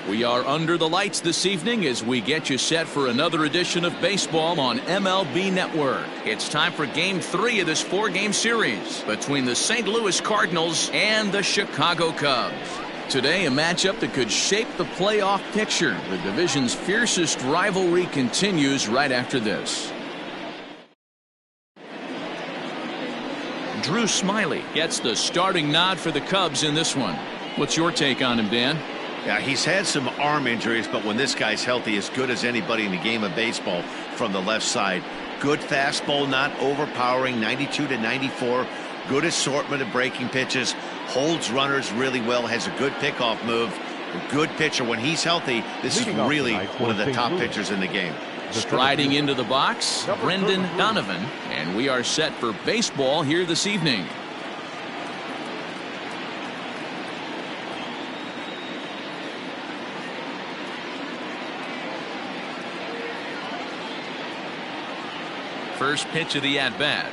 We are under the lights this evening as we get you set for another edition of baseball on MLB Network. It's time for Game 3 of this 4-game series between the St. Louis Cardinals and the Chicago Cubs. Today, a matchup that could shape the playoff picture. The division's fiercest rivalry continues right after this. Drew Smyly gets the starting nod for the Cubs in this one. What's your take on him, Dan? Yeah, he's had some arm injuries, but when this guy's healthy, as good as anybody in the game of baseball from the left side. Good fastball, not overpowering, 92 to 94. Good assortment of breaking pitches. Holds runners really well, has a good pickoff move. A good pitcher. When he's healthy, this is really one of the top pitchers in the game. Striding into the box, Brendan Donovan, and we are set for baseball here this evening. First pitch of the at-bat.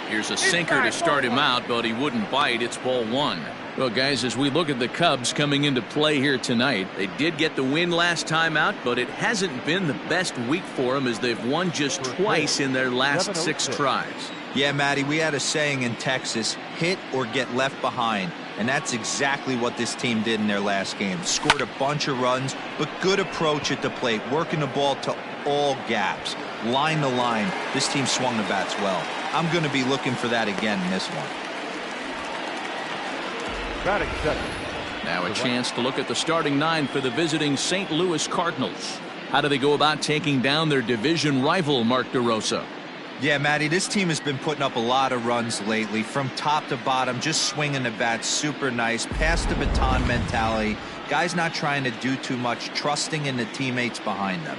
Here's a sinker to start him out, but he wouldn't bite. It's ball one. Well, guys, as we look at the Cubs coming into play here tonight, they did get the win last time out, but it hasn't been the best week for them as they've won just twice in their last 6 tries. Yeah, Matty, we had a saying in Texas, hit or get left behind. And that's exactly what this team did in their last game. Scored a bunch of runs, but good approach at the plate, working the ball to all gaps. Line to line, this team swung the bats well. I'm going to be looking for that again in this one. Now a chance to look at the starting 9 for the visiting St. Louis Cardinals. How do they go about taking down their division rival, Mark DeRosa? Yeah, Matty, this team has been putting up a lot of runs lately. From top to bottom, just swinging the bat super nice. Pass the baton mentality. Guys not trying to do too much, trusting in the teammates behind them.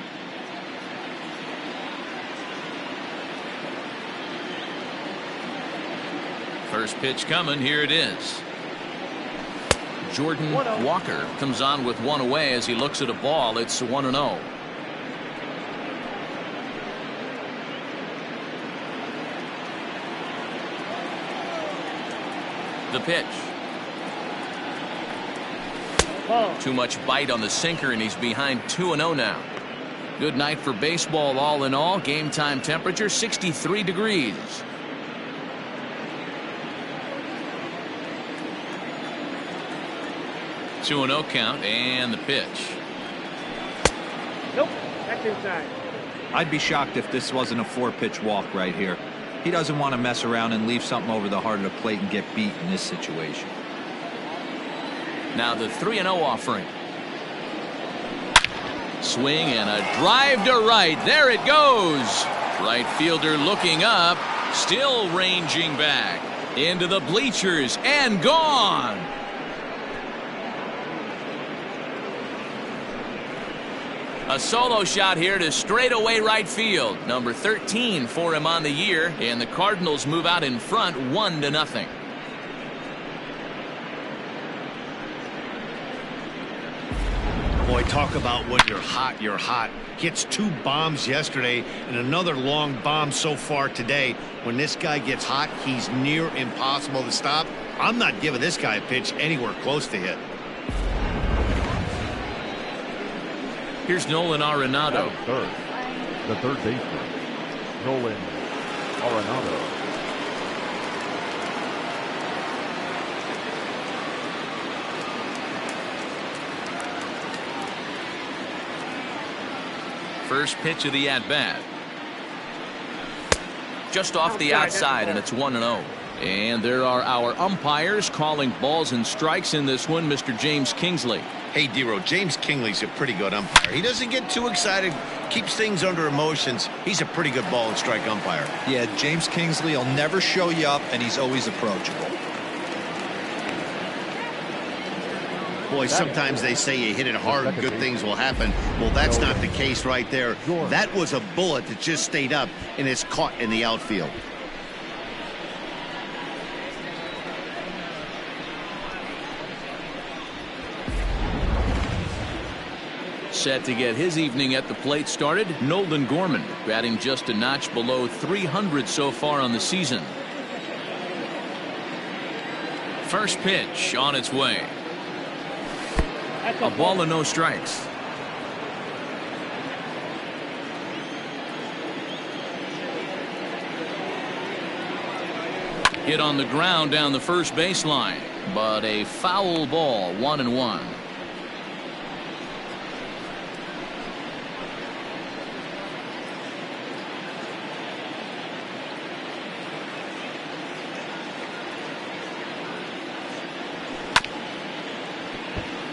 First pitch coming. Here it is. Jordan Walker comes on with one away as he looks at a ball. It's 1-0. The pitch. Too much bite on the sinker, and he's behind 2-0 now. Good night for baseball all in all. Game time temperature 63 degrees. Two 2-0 count, and the pitch. Nope, that's inside. I'd be shocked if this wasn't a 4-pitch walk right here. He doesn't want to mess around and leave something over the heart of the plate and get beat in this situation. Now the 3-0 offering. Swing and a drive to right. There it goes. Right fielder looking up, still ranging back into the bleachers and gone. A solo shot here to straightaway right field. Number 13 for him on the year, and the Cardinals move out in front 1-0. Boy, talk about when you're hot, you're hot. Gets 2 bombs yesterday and another long bomb so far today. When this guy gets hot, he's near impossible to stop. I'm not giving this guy a pitch anywhere close to hit. Here's Nolan Arenado. The third baseman, Nolan Arenado. First pitch of the at-bat. Just off the outside, and it's 1-0. And there are our umpires calling balls and strikes in this one, Mr. James Kingsley. Hey, Dero, James Kingley's a pretty good umpire. He doesn't get too excited, keeps things under emotions. He's a pretty good ball and strike umpire. Yeah, James Kingsley will never show you up, and he's always approachable. Boy, sometimes they say you hit it hard, good things will happen. Well, that's not the case right there. That was a bullet that just stayed up, and it's caught in the outfield. Set to get his evening at the plate started, Nolan Gorman, batting just a notch below 300 so far on the season. First pitch on its way. A ball and no strikes. Hit on the ground down the first baseline, but a foul ball, 1-1.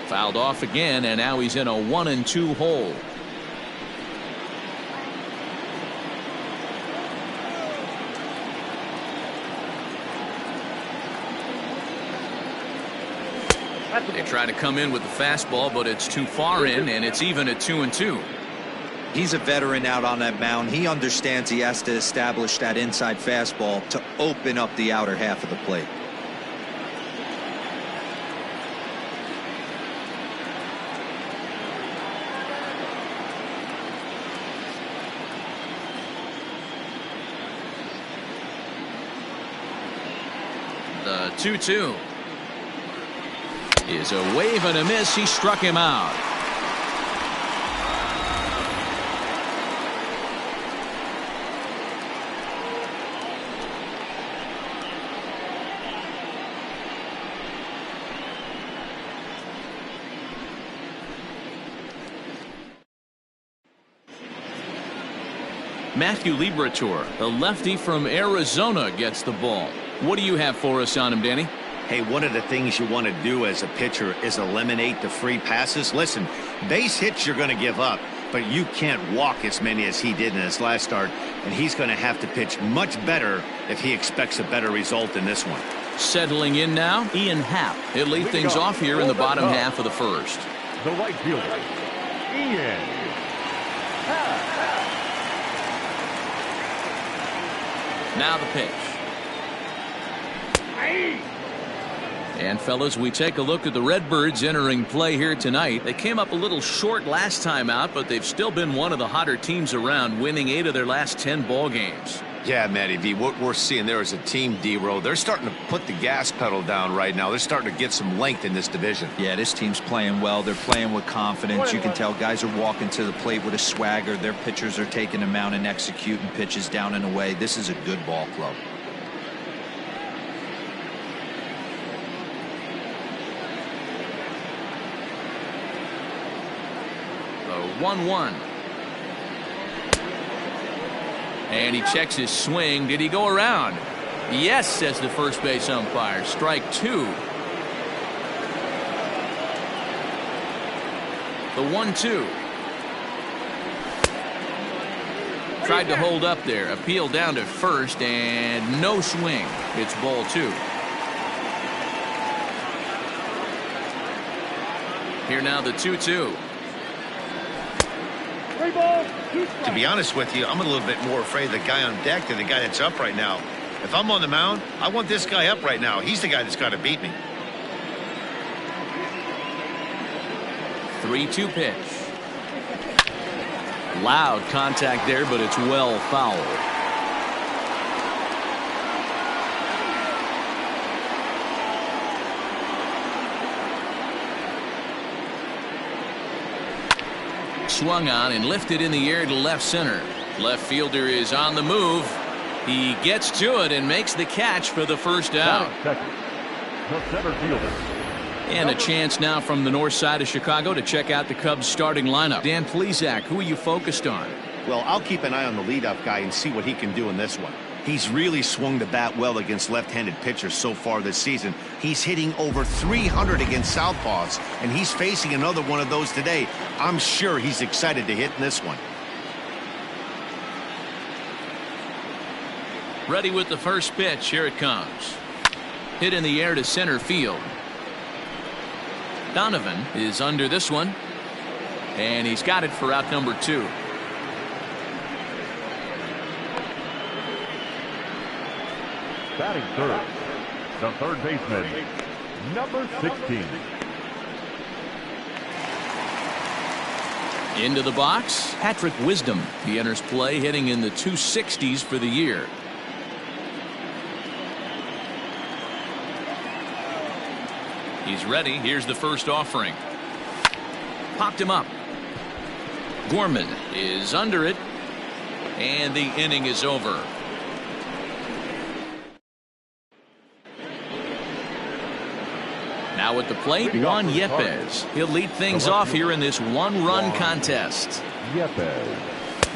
Fouled off again, and now he's in a 1-2 hole. They try to come in with the fastball, but it's too far in, and it's even at 2-2. He's a veteran out on that mound. He understands he has to establish that inside fastball to open up the outer half of the plate. The 2-2 is a wave and a miss. He struck him out. Matthew Liberatore, the lefty from Arizona, gets the ball. What do you have for us on him, Danny? Hey, one of the things you want to do as a pitcher is eliminate the free passes. Listen, base hits you're going to give up, but you can't walk as many as he did in his last start, and he's going to have to pitch much better if he expects a better result in this one. Settling in now, Ian Happ. He'll lead things off here in the bottom half of the first. The right fielder, Ian Happ. Now the pitch. And fellas, we take a look at the Redbirds entering play here tonight. They came up a little short last time out, but they've still been one of the hotter teams around, winning 8 of their last 10 ball games. Yeah, Matty V, what we're seeing there is a team, D-Row. They're starting to put the gas pedal down right now. They're starting to get some length in this division. Yeah, this team's playing well. They're playing with confidence. You can tell guys are walking to the plate with a swagger. Their pitchers are taking them out and executing pitches down and away. This is a good ball club. The 1-1. And he checks his swing. Did he go around? Yes, says the first base umpire. Strike 2. The 1-2. Tried to hold up there. Appeal down to first, and no swing. It's ball 2. Here now the 2-2. To be honest with you, I'm a little bit more afraid of the guy on deck than the guy that's up right now. If I'm on the mound, I want this guy up right now. He's the guy that's got to beat me. 3-2 pitch. Loud contact there, but it's well fouled. Swung on and lifted in the air to left center. Left fielder is on the move. He gets to it and makes the catch for the first out. Second, the center fielder. And a chance now from the north side of Chicago to check out the Cubs starting lineup. Dan Plesac, who are you focused on? Well, I'll keep an eye on the leadoff guy and see what he can do in this one. He's really swung the bat well against left-handed pitchers so far this season. He's hitting over 300 against southpaws, and he's facing another one of those today. I'm sure he's excited to hit in this one. Ready with the first pitch. Here it comes. Hit in the air to center field. Donovan is under this one, and he's got it for out number 2. Batting third, the third baseman, number 16. Into the box, Patrick Wisdom. He enters play hitting in the 260s for the year. He's ready. Here's the first offering. popped him up. Gorman is under it, and the inning is over. Now at the plate, Juan Yepez. He'll lead things off here in this one-run contest.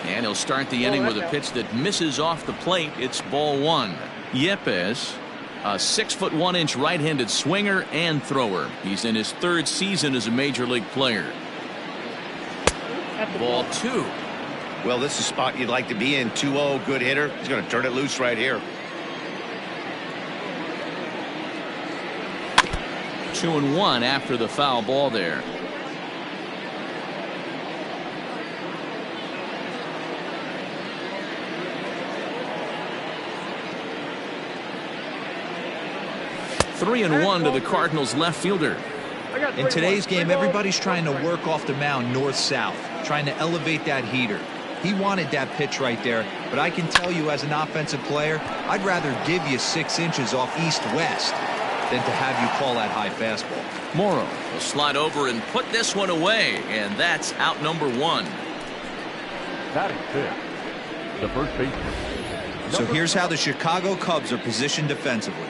And he'll start the inning with a pitch that misses off the plate. It's ball one. Yepez, a 6'1" right-handed swinger and thrower. He's in his third season as a major league player. Ball two. Well, this is a spot you'd like to be in. 2-0, good hitter. He's going to turn it loose right here. 2-1 after the foul ball there. Three and one to the Cardinals left fielder. In today's game, everybody's trying to work off the mound north-south, trying to elevate that heater. He wanted that pitch right there, but I can tell you as an offensive player, I'd rather give you 6 inches off east-west than to have you call that high fastball. Morrow will slide over and put this one away, and that's out number one. Batting fifth, the first baseman. So here's how the Chicago Cubs are positioned defensively.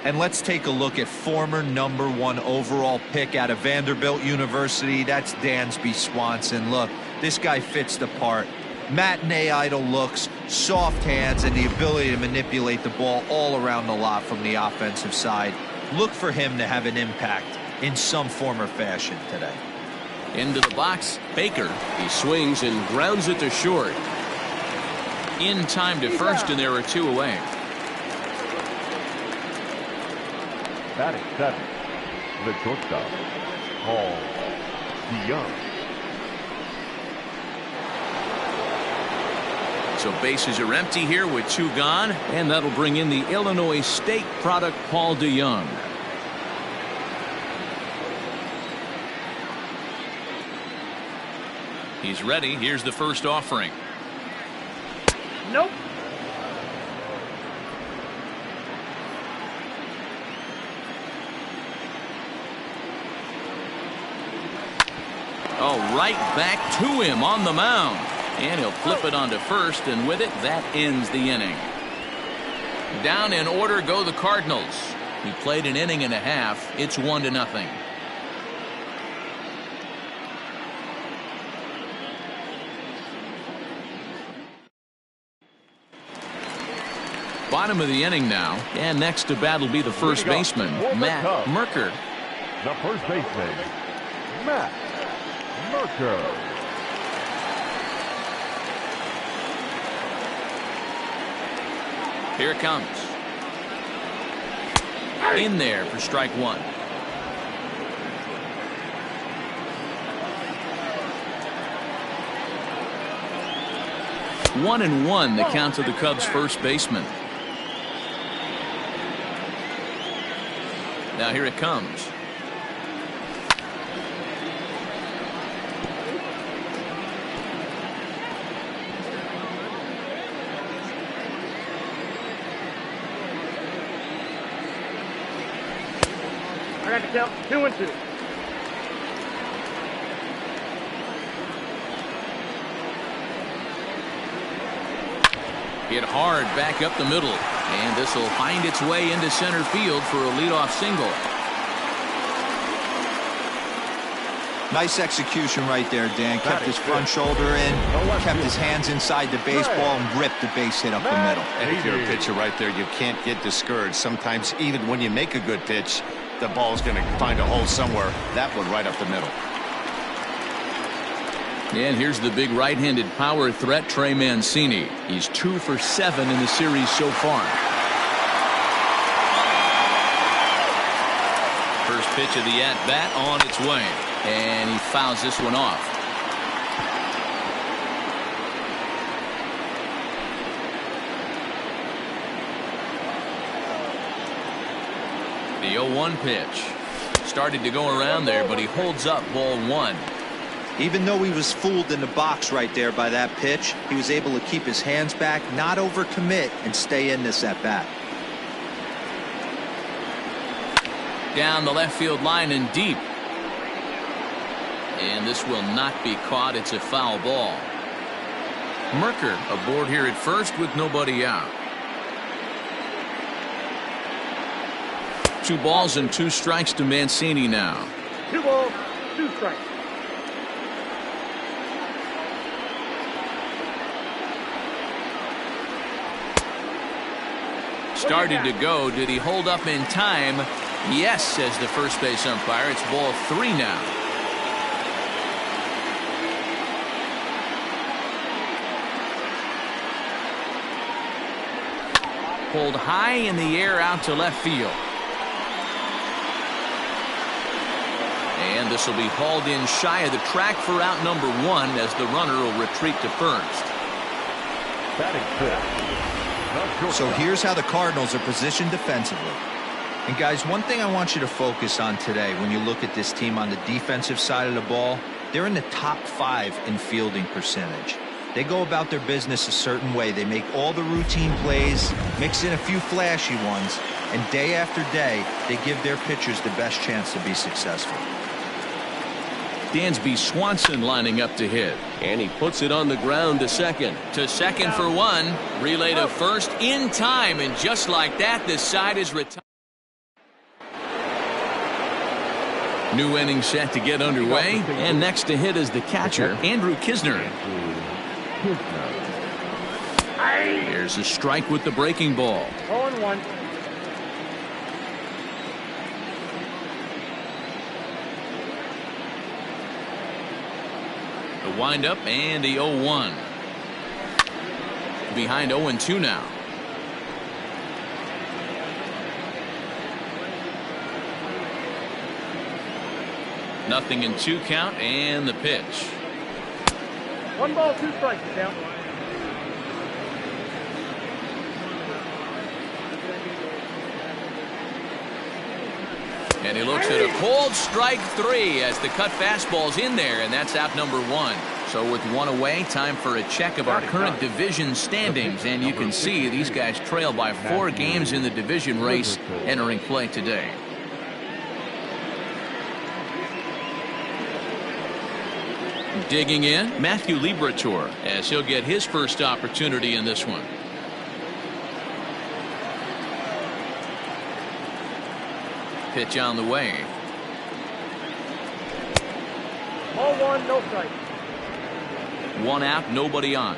And let's take a look at former #1 overall pick out of Vanderbilt University. That's Dansby Swanson. Look, this guy fits the part. Matinee idol looks, soft hands, and the ability to manipulate the ball all around the lot from the offensive side. Look for him to have an impact in some form or fashion today. Into the box, Baker. He swings and grounds it to short. In time to first, and there are 2 away. Batting seventh, the shortstop, Paul DeYoung. So bases are empty here with 2 gone, and that'll bring in the Illinois State product, Paul DeYoung. He's ready. Here's the first offering. Nope. Oh, right back to him on the mound. And he'll flip it onto first, and with it, that ends the inning. Down in order go the Cardinals. He played an inning and a half. It's 1-0. Bottom of the inning now, and next to bat will be the first baseman, Matt Merker. The first baseman, Matt Merker. Here it comes. In there for strike one. One and one, the count to the Cubs' first baseman. Now here it comes. I got to count 2-2. Hit hard back up the middle, and this will find its way into center field for a leadoff single. Nice execution right there, Dan. Kept his front shoulder in, kept his hands inside the baseball, and ripped the base hit up the middle. And if you're a pitcher right there, you can't get discouraged. Sometimes even when you make a good pitch, the ball's going to find a hole somewhere. That one right up the middle. And here's the big right-handed power threat, Trey Mancini. He's 2 for 7 in the series so far. First pitch of the at-bat on its way. And he fouls this one off. The 0-1 pitch. Started to go around there, but he holds up ball one. Even though he was fooled in the box right there by that pitch, he was able to keep his hands back, not overcommit, and stay in this at-bat. Down the left field line and deep. And this will not be caught. It's a foul ball. Merker aboard here at first with nobody out. 2 balls and 2 strikes to Mancini now. 2 balls, 2 strikes. Started to go. Did he hold up in time? Yes, says the first base umpire. It's ball 3 now. Pulled high in the air out to left field. And this will be hauled in shy of the track for out number 1 as the runner will retreat to first. Batting fifth. So here's how the Cardinals are positioned defensively. And guys, one thing I want you to focus on today when you look at this team on the defensive side of the ball, they're in the top 5 in fielding percentage. They go about their business a certain way. They make all the routine plays, mix in a few flashy ones, and day after day, they give their pitchers the best chance to be successful. Dansby Swanson lining up to hit. And he puts it on the ground to second. To second for 1. Relay to first in time. And just like that, this side is retired. New inning set to get underway. And next to hit is the catcher, Andrew Kisner. There's a strike with the breaking ball. 0-1. The windup and the 0-1. Behind 0-2 now. Nothing in 2 count and the pitch. 1 ball, 2 strikes is down. And he looks at a cold strike 3 as the cut fastball's in there, and that's out number 1. So with 1 away, time for a check of our current division standings. And you can see these guys trail by 4 games in the division race entering play today. Digging in, Matthew Liberatore, as he'll get his first opportunity in this one. Pitch on the way. Ball 1, no strike. 1 out, nobody on.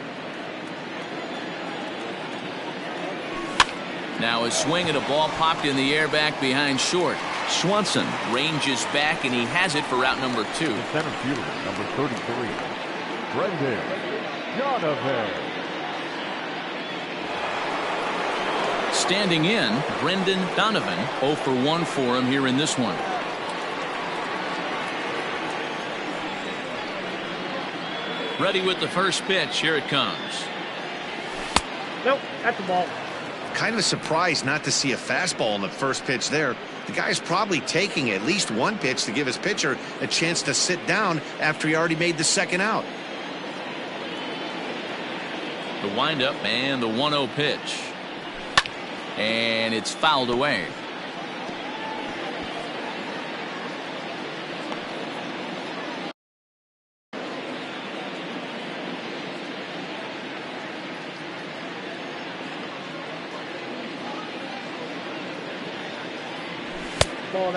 Now a swing and a ball popped in the air back behind short. Swanson ranges back and he has it for out number 2. The center fielder, number 33, Brendan Donovan. Standing in, Brendan Donovan. 0 for 1 for him here in this one. Ready with the first pitch. Here it comes. Nope, that's a ball. Kind of surprised not to see a fastball on the first pitch there. The guy's probably taking at least 1 pitch to give his pitcher a chance to sit down after he already made the second out. The windup and the 1-0 pitch. And it's fouled away.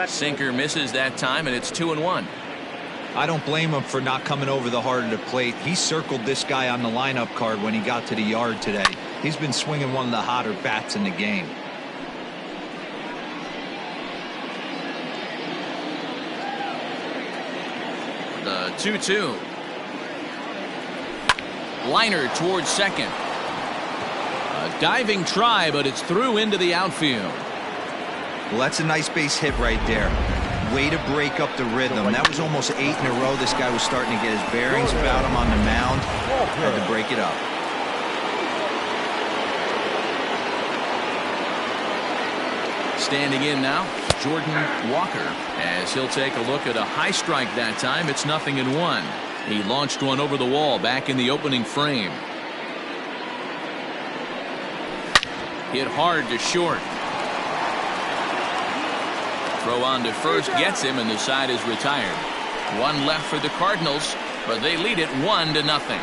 Sinker misses that time, and it's 2-1. I don't blame him for not coming over the heart of the plate. He circled this guy on the lineup card when he got to the yard today. He's been swinging one of the hotter bats in the game. The 2-2. Liner towards second. A diving try, but it's through into the outfield. Well, that's a nice base hit right there. Way to break up the rhythm. That was almost 8 in a row. This guy was starting to get his bearings about him on the mound. Had to break it up. Standing in now, Jordan Walker, as he'll take a look at a high strike that time. It's 0-1. He launched one over the wall back in the opening frame. Hit hard to short. Throw on to first gets him, and the side is retired. One left for the Cardinals, but they lead it 1-0.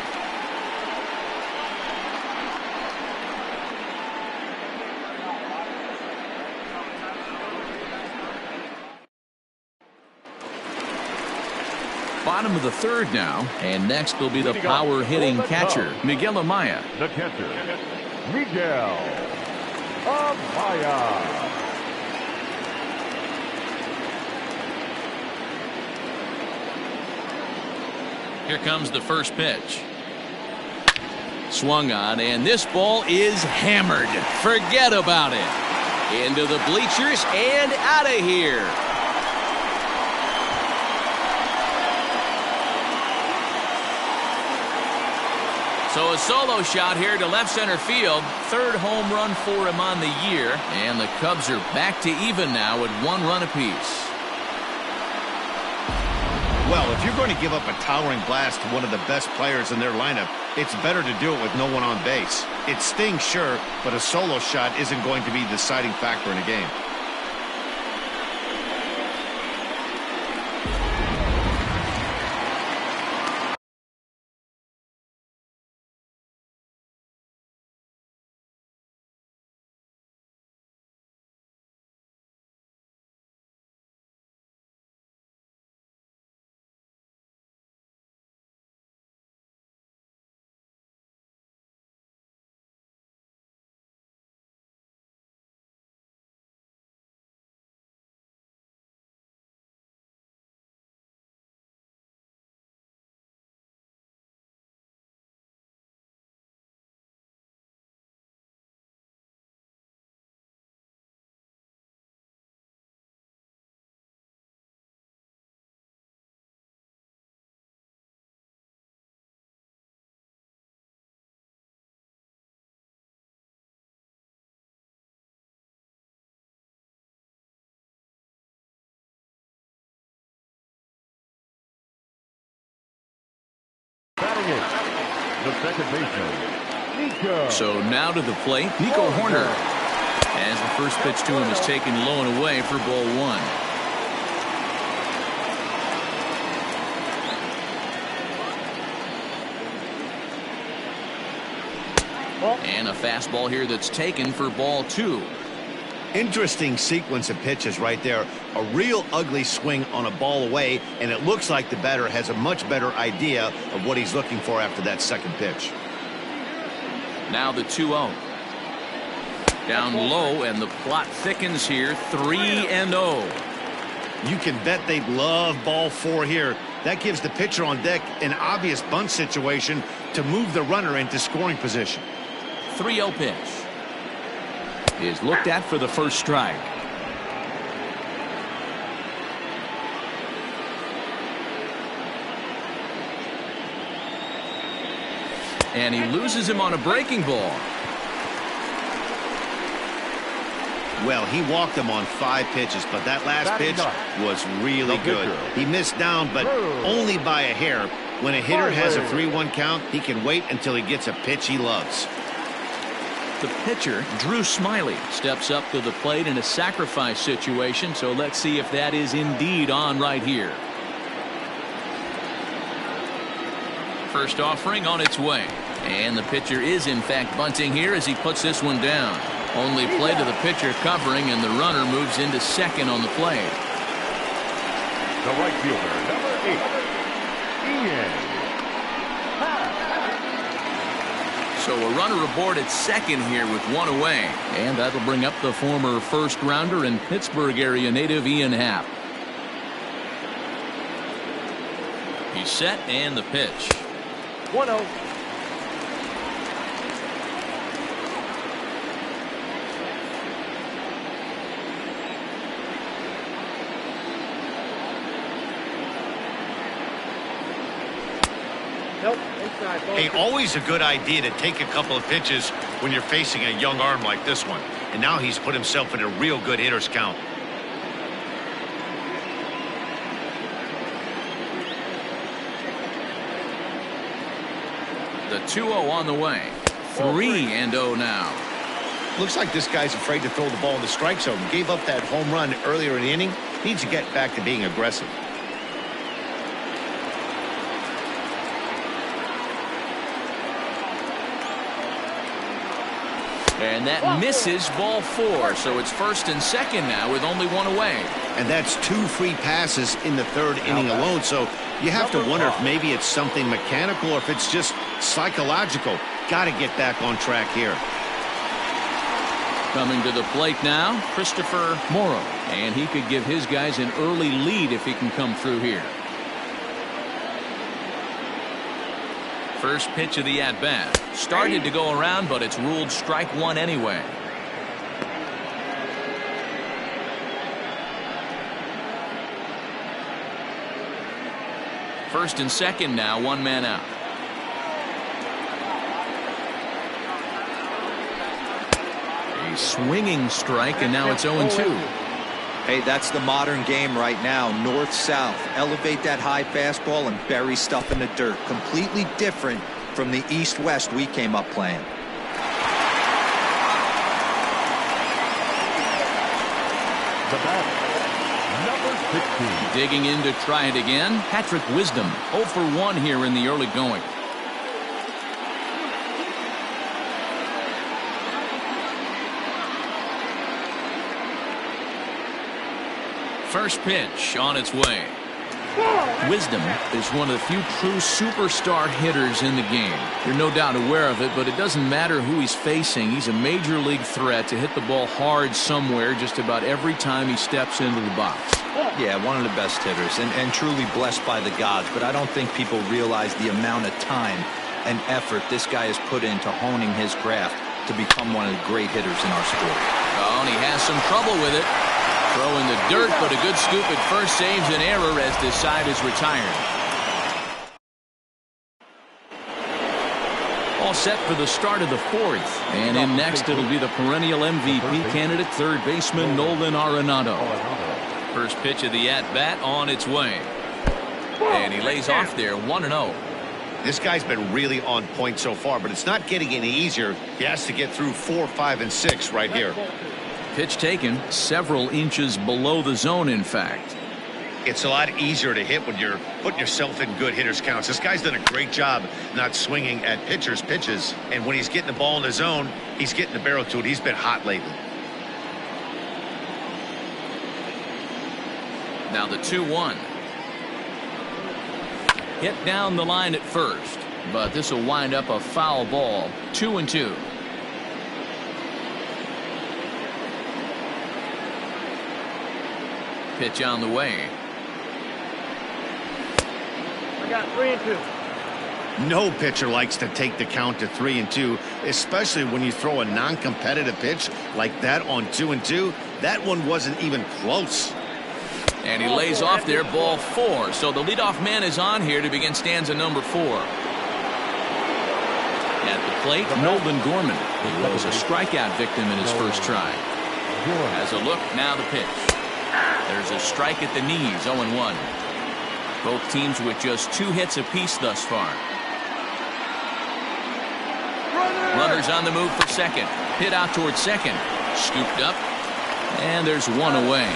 Bottom of the third now, and next will be the power-hitting catcher, Miguel Amaya. The catcher, Miguel Amaya. Here comes the first pitch. Swung on, and this ball is hammered. Forget about it. Into the bleachers and out of here. So a solo shot here to left center field. Third home run for him on the year. And the Cubs are back to even now at 1 run apiece. Well, if you're going to give up a towering blast to one of the best players in their lineup, it's better to do it with no one on base. It stings, sure, but a solo shot isn't going to be the deciding factor in a game. The second baseman, Nico. So now to the plate, Nico Horner. As the first pitch to him is taken low and away for ball 1. And a fastball here that's taken for ball 2. Interesting sequence of pitches right there. A real ugly swing on a ball away, and it looks like the batter has a much better idea of what he's looking for after that second pitch. Now the 2-0. Down low, and the plot thickens here. 3-0. You can bet they'd love ball 4 here. That gives the pitcher on deck an obvious bunt situation to move the runner into scoring position. 3-0 pitch is looked at for the first strike. And he loses him on a breaking ball. Well, he walked him on 5 pitches, but that last pitch was really good. He missed down, but only by a hair. When a hitter has a 3-1 count, he can wait until he gets a pitch he loves. The pitcher, Drew Smyly, steps up to the plate in a sacrifice situation, so let's see if that is indeed on right here. First offering on its way. And the pitcher is in fact bunting here as he puts this one down. Only play to the pitcher covering, and the runner moves into second on the play. The right fielder, number 8, Ian. So a runner aboard at second here with 1 away. And that'll bring up the former first rounder and Pittsburgh area native Ian Happ. He's set, and the pitch. 1-0. Nope. Hey, always a good idea to take a couple of pitches when you're facing a young arm like this one. And now he's put himself in a real good hitter's count. The 2-0 on the way. 3-0 now. Looks like this guy's afraid to throw the ball in the strike zone. Gave up that home run earlier in the inning. Needs to get back to being aggressive. And that misses ball 4. So it's 1st and 2nd now with only 1 away. And that's 2 free passes in the 3rd inning alone. So you have to wonder if maybe it's something mechanical or if it's just psychological. Got to get back on track here. Coming to the plate now, Christopher Morrow. And he could give his guys an early lead if he can come through here. First pitch of the at-bat. Started to go around, but it's ruled strike 1 anyway. First and 2nd now, 1 man out. A swinging strike, and now it's 0-2. Hey, that's the modern game right now. North-south. Elevate that high fastball and bury stuff in the dirt. Completely different from the east-west we came up playing. The batter, number 16. Digging in to try it again, Patrick Wisdom. 0 for 1 here in the early going. First pitch on its way. Wisdom is one of the few true superstar hitters in the game. You're no doubt aware of it, but it doesn't matter who he's facing. He's a major league threat to hit the ball hard somewhere just about every time he steps into the box. Yeah, one of the best hitters and truly blessed by the gods, but I don't think people realize the amount of time and effort this guy has put into honing his craft to become one of the great hitters in our sport. Oh, and he has some trouble with it. Throwing the dirt, but a good scoop at first saves an error as this side is retired. All set for the start of the 4th. And in next, it'll be the perennial MVP candidate, 3rd baseman Nolan Arenado. First pitch of the at-bat on its way. And he lays off there, 1-0. This guy's been really on point so far, but it's not getting any easier. He has to get through 4, 5, and 6 right here. Pitch taken several inches below the zone, in fact. It's a lot easier to hit when you're putting yourself in good hitters counts. This guy's done a great job not swinging at pitchers' pitches. And when he's getting the ball in the zone, he's getting the barrel to it. He's been hot lately. Now the 2-1. Hit down the line at first, but this will wind up a foul ball. 2-2. Pitch on the way. I got 3-2. No pitcher likes to take the count to 3-2, especially when you throw a non-competitive pitch like that on 2-2. That one wasn't even close. And he lays off there, ball 4. So the leadoff man is on here to begin stanza number 4. At the plate, Nolan Gorman. He was a strikeout victim in his first try. Has a look, now the pitch. There's a strike at the knees, 0-1. Both teams with just 2 hits apiece thus far. Runners on the move for second. Hit out towards second. Scooped up. And there's 1 away.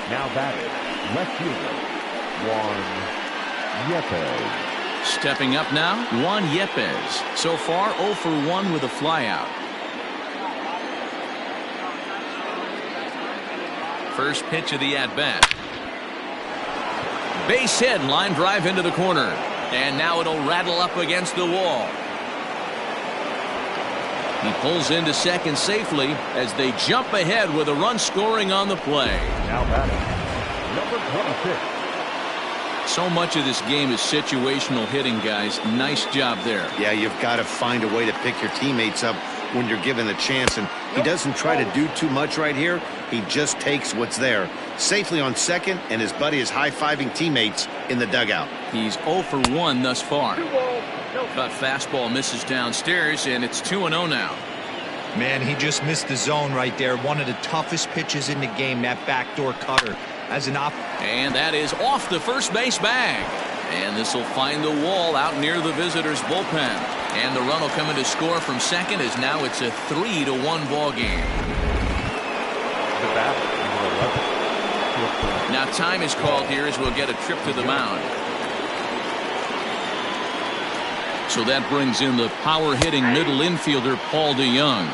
Now batting, left fielder, Juan Yepes. Stepping up now, Juan Yepes. So far, 0 for 1 with a flyout. First pitch of the at-bat. Base hit, line drive into the corner. And now it'll rattle up against the wall. He pulls into second safely as they jump ahead with a run scoring on the play. Now batting, number 26. So much of this game is situational hitting, guys. Nice job there. Yeah, you've got to find a way to pick your teammates up when you're given the chance, and he doesn't try to do too much right here. He just takes what's there. Safely on second, and his buddy is high-fiving teammates in the dugout. He's 0 for 1 thus far. Cut fastball misses downstairs, and it's 2-0 now. Man, he just missed the zone right there. One of the toughest pitches in the game, that backdoor cutter. As an and that is off the first base bag. And this will find the wall out near the visitors' bullpen. And the run will come in to score from second as now it's a 3-1 ball game. The batter, number 11. Now time is called here as we'll get a trip to the mound. So that brings in the power-hitting middle infielder Paul DeYoung.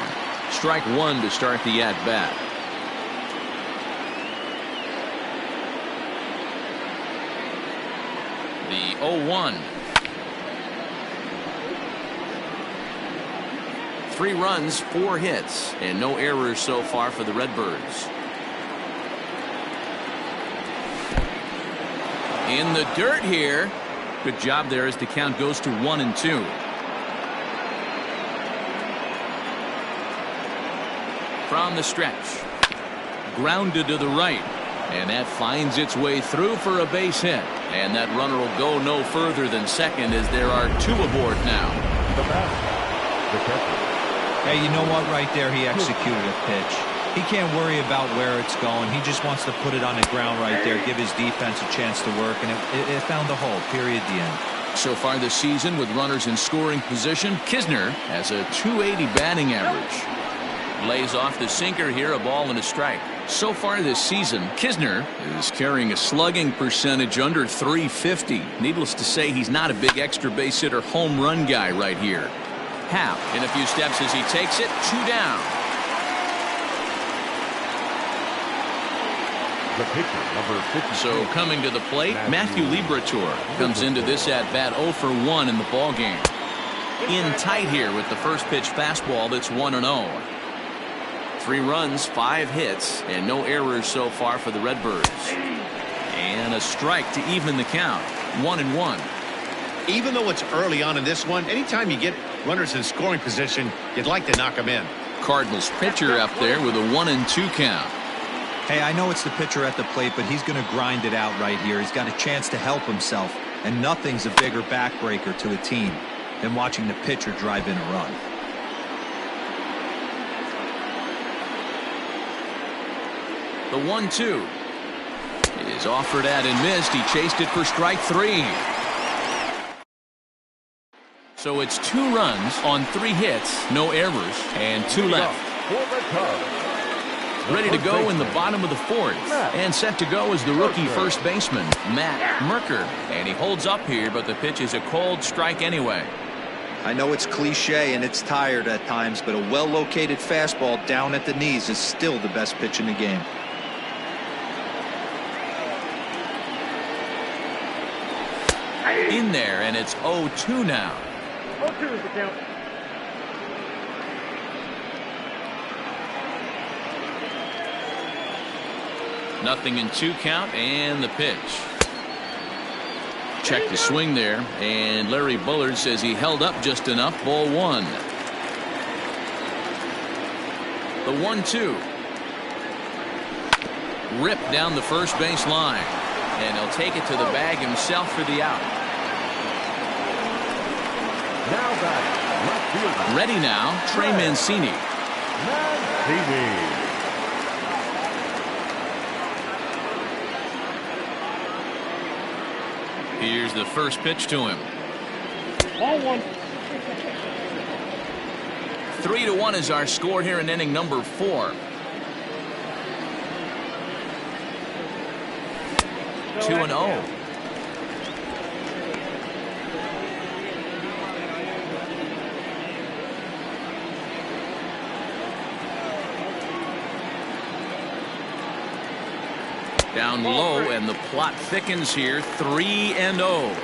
Strike one to start the at-bat. The 0-1. 3 runs, 4 hits, and no errors so far for the Redbirds. In the dirt here. Good job there as the count goes to 1-2. From the stretch. Grounded to the right. And that finds its way through for a base hit. And that runner will go no further than second as there are 2 aboard now. The batter, the catcher. Hey, you know what? Right there, he executed a pitch. He can't worry about where it's going. He just wants to put it on the ground right there, give his defense a chance to work, and it found a hole, period, the end. So far this season with runners in scoring position, Kisner has a .280 batting average. Lays off the sinker here, a ball and a strike. So far this season, Kisner is carrying a slugging percentage under .350. Needless to say, he's not a big extra base hitter home run guy right here. Happ in a few steps as he takes it, 2 down. The pitcher, number 50. So coming to the plate, Matthew Liberatore comes into this at-bat 0 for 1 in the ballgame. In tight here with the first pitch fastball that's 1-0. 3 runs, 5 hits, and no errors so far for the Redbirds. And a strike to even the count, 1-1. Even though it's early on in this one, anytime you get runners in scoring position, you'd like to knock them in. Cardinals pitcher up there with a 1-2 count. Hey, I know it's the pitcher at the plate, but he's going to grind it out right here. He's got a chance to help himself, and nothing's a bigger backbreaker to a team than watching the pitcher drive in a run. The 1-2 is offered at and missed. He chased it for strike 3. So it's 2 runs on 3 hits, no errors, and 2 left. For the Cubs. Ready to go in the bottom of the 4th, and set to go is the rookie first baseman, Matt Merker. And he holds up here, but the pitch is a cold strike anyway. I know it's cliche and it's tired at times, but a well-located fastball down at the knees is still the best pitch in the game. In there, and it's 0-2 now. 0-2 is the count. Nothing in 2 count, and the pitch. Check the swing there, and Larry Bullard says he held up just enough. Ball 1. The 1-2. Ripped down the first base line, and he'll take it to the bag himself for the out. Now back, left fielder. Ready now, Trey Mancini. Mancini. Here's the first pitch to him. Ball 1. 3-1 is our score here in inning number 4. 2-0. Down low, and the plot thickens here. 3-0.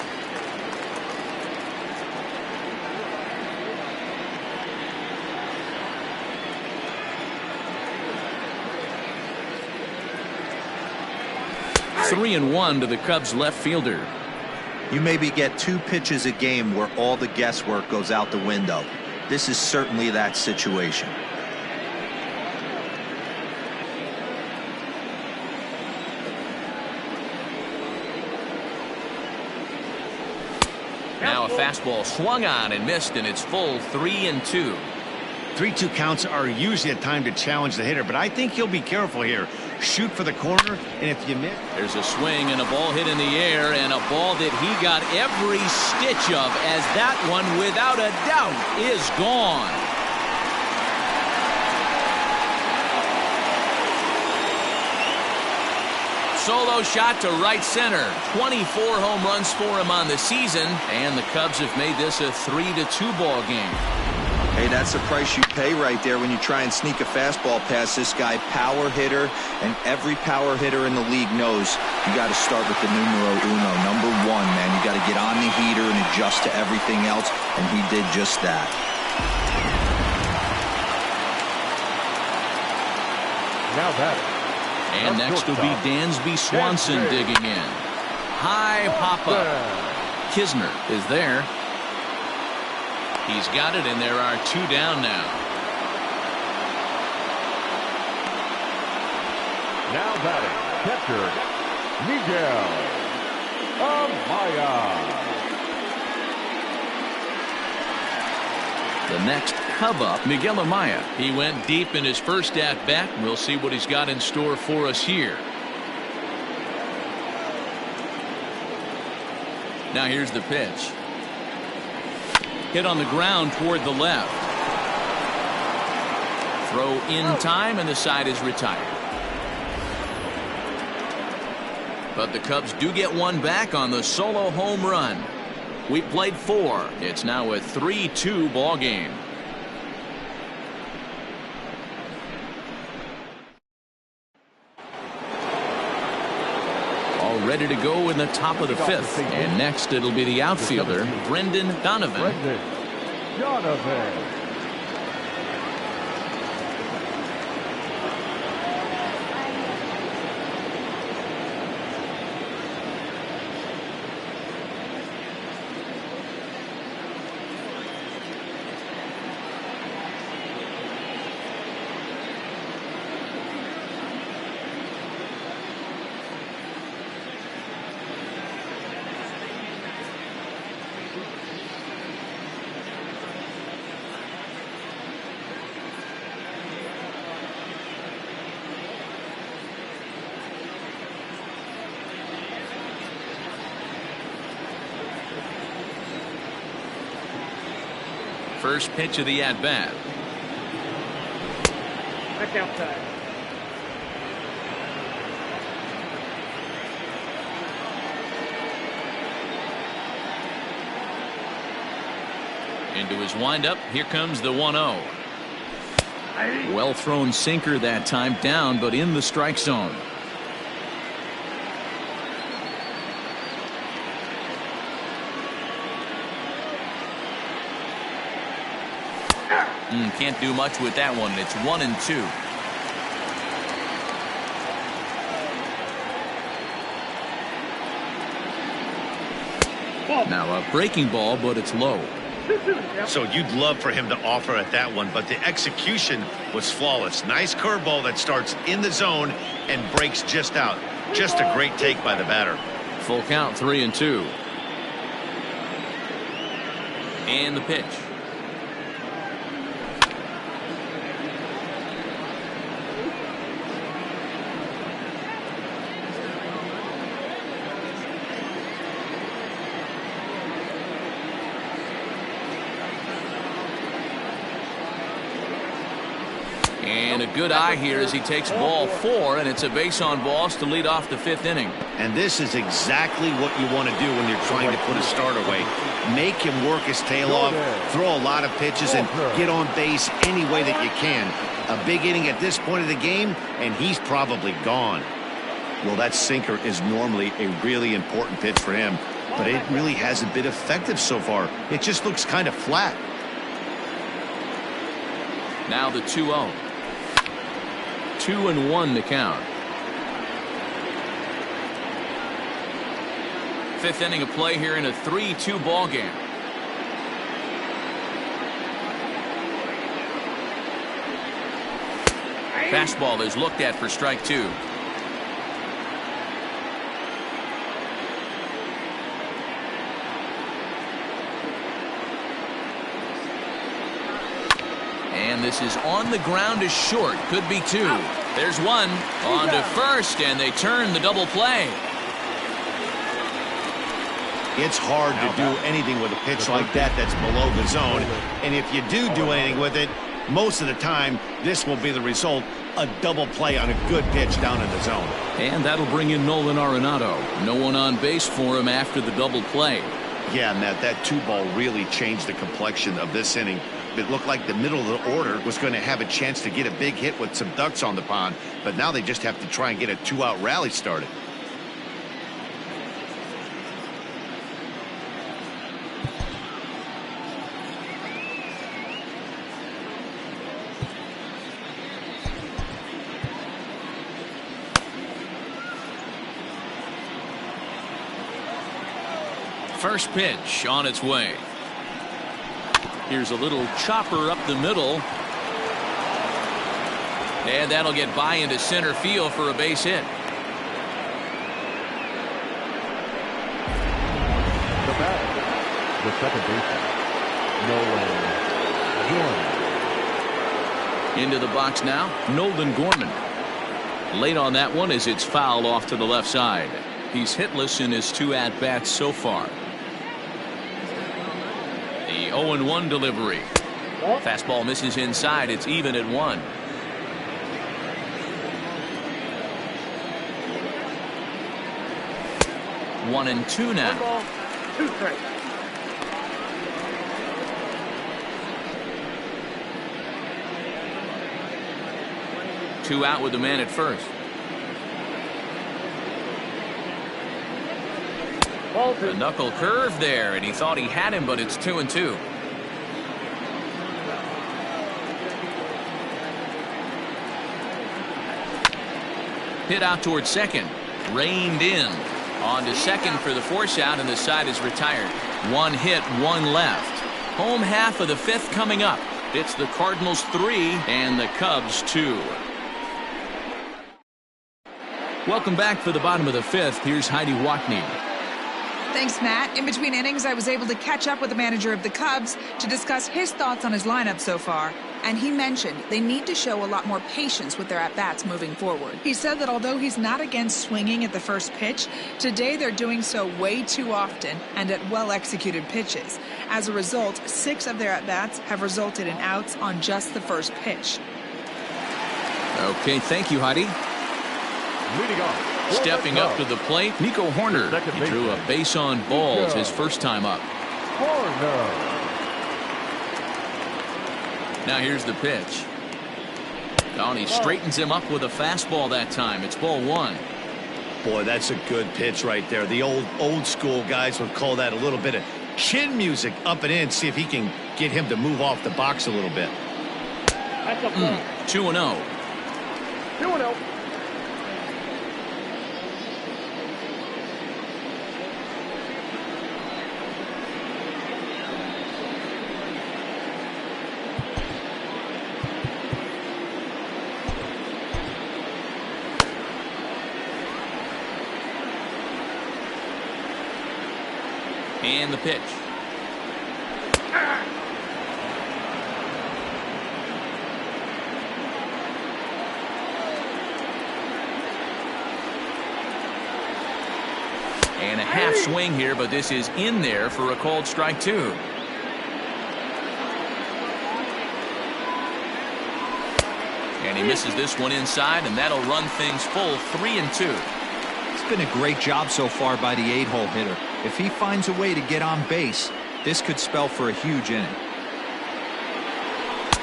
Three and 1 to the Cubs left fielder. You maybe get 2 pitches a game where all the guesswork goes out the window. This is certainly that situation. Now a fastball swung on and missed, and it's full 3-2. 3-2 counts are usually a time to challenge the hitter, but I think he'll be careful here. Shoot for the corner, and if you miss... There's a swing and a ball hit in the air, and a ball that he got every stitch of, as that one, without a doubt, is gone. solo shot to right center. 24 home runs for him on the season, and the Cubs have made this a 3-2 ball game. Hey, that's the price you pay right there when you try and sneak a fastball past this guy. Power hitter, and every power hitter in the league knows you got to start with the numero uno, number one, man. You got to get on the heater and adjust to everything else, and he did just that. Now batting. And next will be Dansby Swanson digging in. High pop-up. Kisner is there. He's got it, and there are 2 down now. Now batting, catcher, Miguel Amaya. The next Cub up, Miguel Amaya. He went deep in his first at-bat. We'll see what he's got in store for us here. Now here's the pitch. Hit on the ground toward the left. Throw in time, and the side is retired. But the Cubs do get one back on the solo home run. We played 4. It's now a 3-2 ball game. All ready to go in the top of the 5th. And next it'll be the outfielder, Brendan Donovan. First pitch of the at-bat. Back outside. Into his windup. Here comes the 1-0. Well thrown sinker that time, down but in the strike zone. Can't do much with that one. It's 1-2. Now a breaking ball, but it's low. So you'd love for him to offer at that one, but the execution was flawless. Nice curveball that starts in the zone and breaks just out. Just a great take by the batter. Full count, 3-2. And the pitch. And a good eye here as he takes ball 4, and it's a base on balls to lead off the 5th inning. And this is exactly what you want to do when you're trying to put a starter away. Make him work his tail off, throw a lot of pitches, and get on base any way that you can. A big inning at this point of the game, and he's probably gone. Well, that sinker is normally a really important pitch for him, but it really hasn't been effective so far. It just looks kind of flat. Now the 2-0. 2-1 to count. 5th inning of play here in a 3-2 ball game. Fastball is looked at for strike 2. And this is on the ground is short. Could be 2. There's 1. On to first, and they turn the double play. It's hard to do anything with a pitch like that that's below the zone. And if you do anything with it, Most of the time, this will be the result, a double play on a good pitch down in the zone. And that'll bring in Nolan Arenado. No one on base for him after the double play. Yeah, Matt, that 2-ball really changed the complexion of this inning. It looked like the middle of the order was going to have a chance to get a big hit with some ducks on the pond, but now they just have to try and get a 2-out rally started. First pitch on its way. Here's a little chopper up the middle. And that'll get by into center field for a base hit. The batter, the second baseman, Nolan Gorman. Into the box now, Nolan Gorman. Late on that one as it's fouled off to the left side. He's hitless in his 2 at-bats so far. The 0-1 delivery. Fastball misses inside. It's even at 1. One and two now. 1 ball, 2 strikes. Two out with the man at first. Ball The 2. knuckle curve there, and he thought he had him, but it's 2-2. Hit out towards second. Reined in. On to second for the force out, and the side is retired. 1 hit, 1 left. Home half of the 5th coming up. It's the Cardinals 3 and the Cubs 2. Welcome back for the bottom of the 5th. Here's Heidi Watney. Thanks, Matt. In between innings, I was able to catch up with the manager of the Cubs to discuss his thoughts on his lineup so far. And he mentioned they need to show a lot more patience with their at-bats moving forward. He said that although he's not against swinging at the first pitch, today they're doing so way too often and at well-executed pitches. As a result, 6 of their at-bats have resulted in outs on just the first pitch. Okay, thank you, Heidi. Leading off. Stepping up to the plate, Nico Horner. He drew a base on balls his first time up. Horner. Now here's the pitch. Oh, and he straightens him up with a fastball that time. It's ball 1. Boy, that's a good pitch right there. The old school guys would call that a little bit of chin music up and in. See if he can get him to move off the box a little bit. That's a ball. 2-0. 2-0. And the pitch. And a half swing here, but this is in there for a called strike 2. And he misses this one inside, and that'll run things full 3-2. It's been a great job so far by the 8-hole hitter. If he finds a way to get on base, this could spell for a huge inning.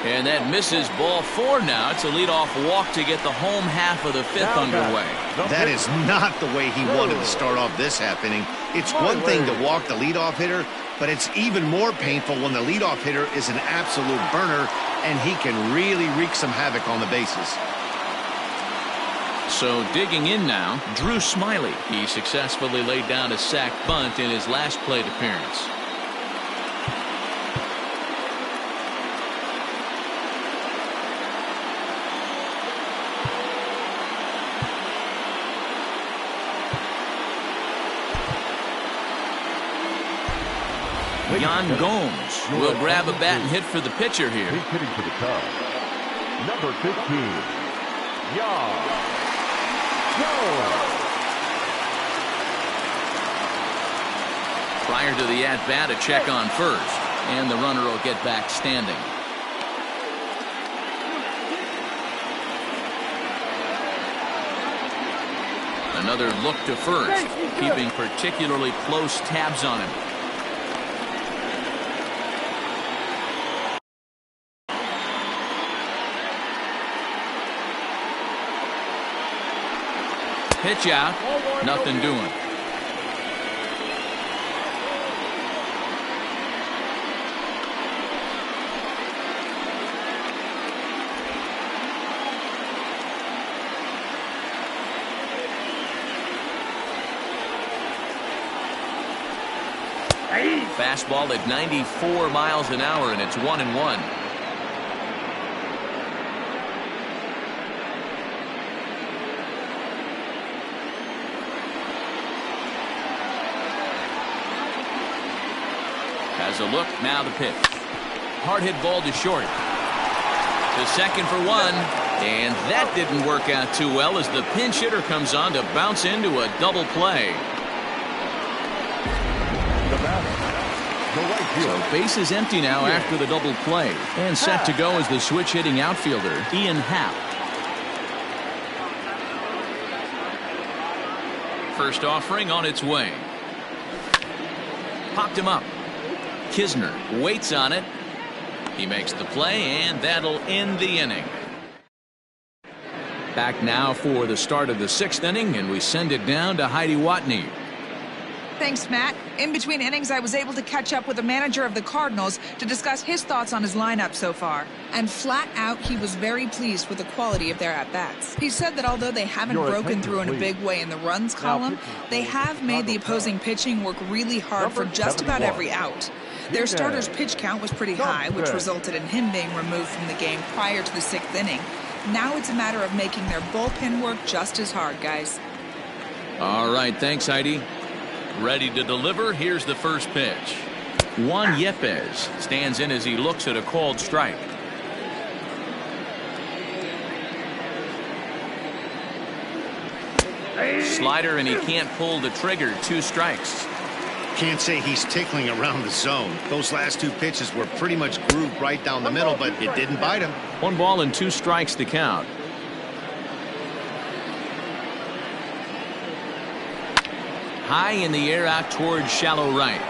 And that misses ball 4 now. It's a leadoff walk to get the home half of the 5th underway. That is not the way he wanted to start off this half inning. It's one thing to walk the leadoff hitter, but it's even more painful when the leadoff hitter is an absolute burner and he can really wreak some havoc on the bases. So digging in now, Drew Smyly. He successfully laid down a sac bunt in his last plate appearance. Yan Gomes will grab a bat and hit for the pitcher here. He's hitting for the Cubs. Number 15, Yan Gomes. Prior to the at-bat, a check on first, and the runner will get back standing. Another look to first, keeping particularly close tabs on him. Pitch out, nothing doing. Fastball at 94 miles an hour, and it's 1-1. Has a look, now the pitch. Hard hit ball to short. To second for one, and that didn't work out too well as the pinch hitter comes on to bounce into a double play. So base is empty now after the double play. And set to go is the switch hitting outfielder, Ian Happ. First offering on its way. Popped him up. Kisner waits on it. He makes the play, and that'll end the inning. Back now for the start of the 6th inning, and we send it down to Heidi Watney. Thanks, Matt. In between innings, I was able to catch up with the manager of the Cardinals to discuss his thoughts on his lineup so far. And flat out, he was very pleased with the quality of their at-bats. He said that although they haven't broken through in a big way in the runs column, they have made the opposing pitching work really hard for just about every out. Their starter's pitch count was pretty high, which resulted in him being removed from the game prior to the 6th inning. Now it's a matter of making their bullpen work just as hard, guys. All right, thanks, Heidi. Ready to deliver. Here's the first pitch. Juan Yepes stands in as he looks at a called strike. Slider, and he can't pull the trigger. 2 strikes. Can't say he's tickling around the zone. Those last 2 pitches were pretty much grooved right down the middle, but it didn't bite him. 1 ball and 2 strikes to count. High in the air out towards shallow right.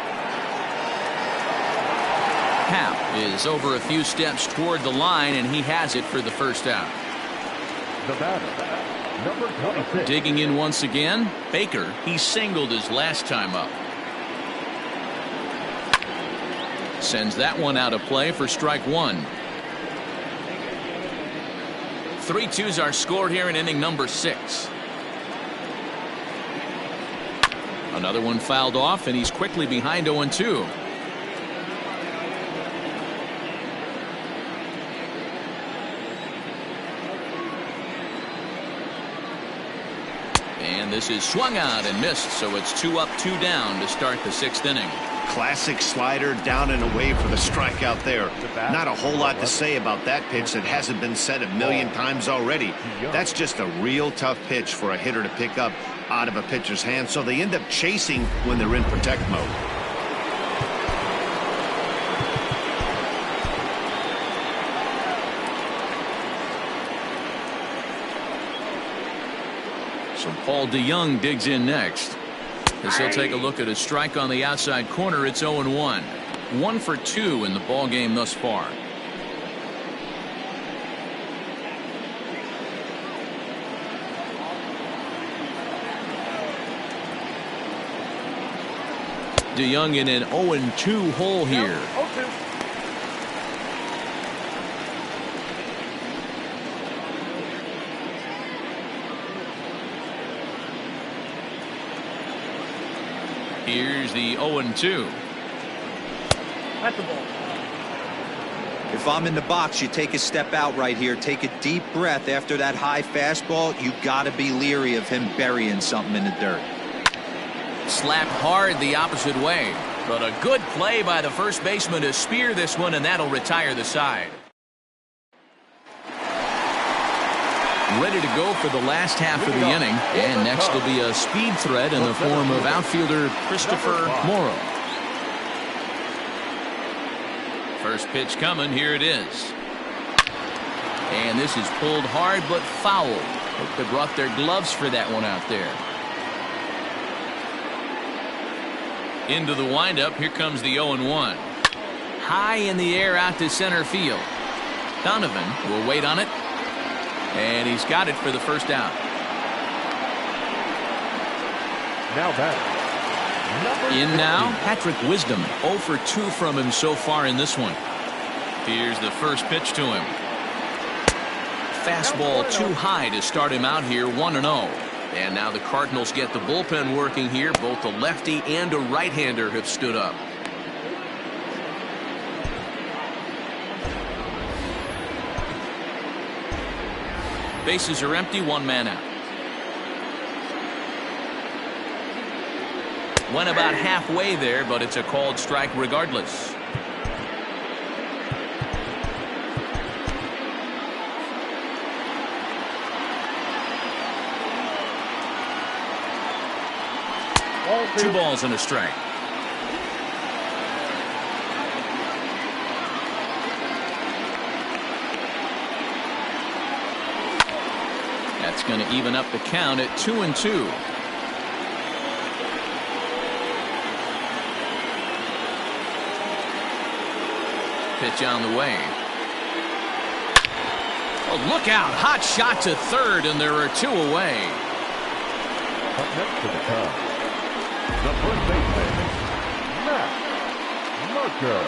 Happ is over a few steps toward the line, and he has it for the first out. The batter, number 26. Digging in once again, Baker. He singled his last time up. Sends that one out of play for strike 1. 3-2's our score here in inning number 6. Another one fouled off, and he's quickly behind 0-2. And this is swung out and missed, so it's 2 up, 2 down to start the 6th inning. Classic slider down and away for the strikeout there. Not a whole lot to say about that pitch that hasn't been said a million times already. That's just a real tough pitch for a hitter to pick up out of a pitcher's hand, so they end up chasing when they're in protect mode. So Paul DeYoung digs in next. As he'll take a look at a strike on the outside corner, it's 0-1. 1 for 2 in the ball game thus far. DeYoung in an 0-2 hole here. Here's the 0-2. That's the ball. If I'm in the box, you take a step out right here. Take a deep breath after that high fastball. You got to be leery of him burying something in the dirt. Slapped hard the opposite way, but a good play by the first baseman to spear this one, and that'll retire the side. Ready to go for the last half of the inning, and next will be a speed threat in the form of outfielder Christopher Morrow. First pitch coming, here it is. And this is pulled hard but foul. Hope they brought their gloves for that one out there. Into the windup. Here comes the 0-1. High in the air out to center field. Donovan will wait on it. And he's got it for the first out. Now batter. In now, Patrick Wisdom. 0 for 2 from him so far in this one. Here's the first pitch to him. Fastball too high to start him out here, 1-0. And now the Cardinals get the bullpen working here. Both a lefty and a right-hander have stood up. Bases are empty, 1 man out. Went about halfway there, but it's a called strike regardless. Two balls and a strike. That's going to even up the count at 2-2. Pitch on the way. Oh, look out. Hot shot to third, and there are 2 away. Up next to the Cubs, the first baseman, Matt Merker.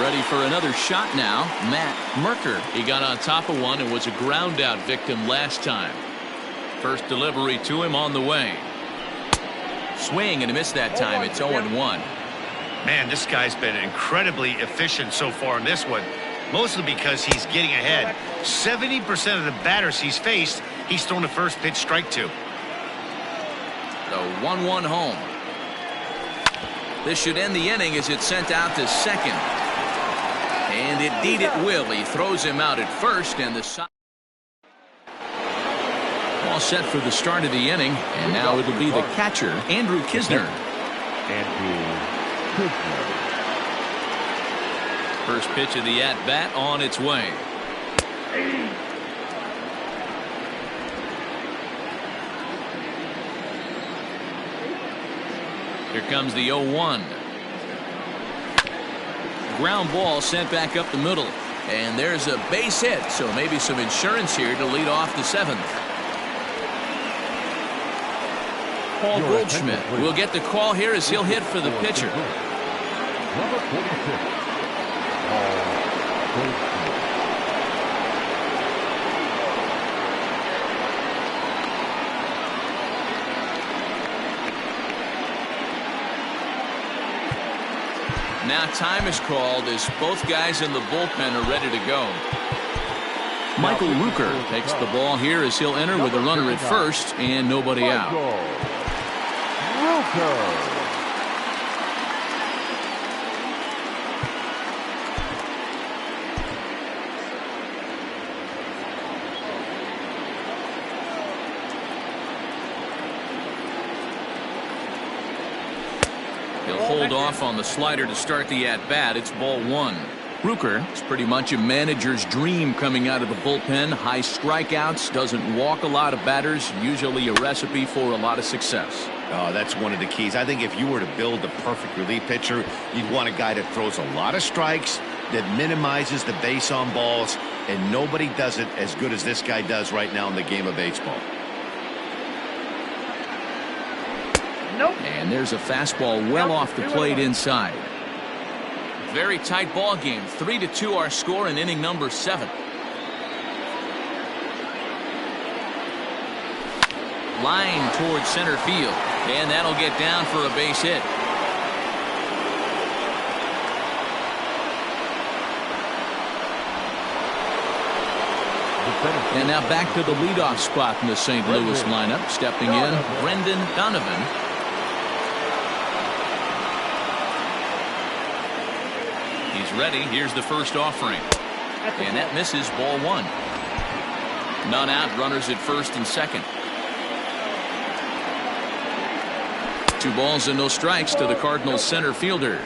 Ready for another shot now. Matt Merker. He got on top of one and was a ground out victim last time. First delivery to him on the way. Swing and a miss that time. It's 0-1. Man, this guy's been incredibly efficient so far in this one, mostly because he's getting ahead. 70% of the batters he's faced, he's thrown the first pitch strike to. The 1-1 home. This should end the inning as it's sent out to second. And indeed it will. He throws him out at first, and the side. All set for the start of the inning, and now it'll be the catcher, Andrew Kisner. First pitch of the at-bat on its way. Here comes the 0-1. Ground ball sent back up the middle. And there's a base hit, so maybe some insurance here to lead off the 7th. Paul Goldschmidt will get the call here as he'll hit for the pitcher. Number 46, Paul Goldschmidt. Now time is called as both guys in the bullpen are ready to go. Michael Rooker takes the ball here as he'll enter with a runner at first and nobody out. He'll hold off on the slider to start the at-bat. It's ball 1. Rooker is pretty much a manager's dream coming out of the bullpen. High strikeouts, doesn't walk a lot of batters, usually a recipe for a lot of success. Oh, that's one of the keys. I think if you were to build the perfect relief pitcher, you'd want a guy that throws a lot of strikes, that minimizes the base on balls, and nobody does it as good as this guy does right now in the game of baseball. And there's a fastball well off the plate inside. Very tight ball game. 3-2 our score in inning number 7. Line towards center field, and that'll get down for a base hit. And now back to the leadoff spot in the St. Louis lineup. Stepping in, Brendan Donovan. He's ready. Here's the first offering. And that misses, ball 1. None out, runners at first and second. 2 balls and no strikes to the Cardinals center fielder.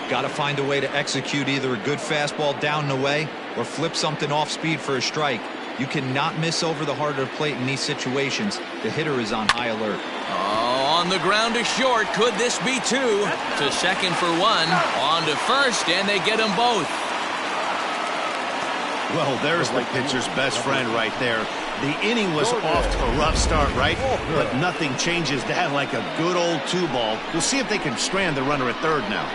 Got to find a way to execute either a good fastball down and away or flip something off speed for a strike. You cannot miss over the heart of the plate in these situations. The hitter is on high alert. Oh, on the ground to short. Could this be two? To second for one. On to first, and they get them both. Well, there's the pitcher's best friend right there. The inning was off to a rough start, right? But nothing changes that like a good old 2-ball. We'll see if they can strand the runner at third now.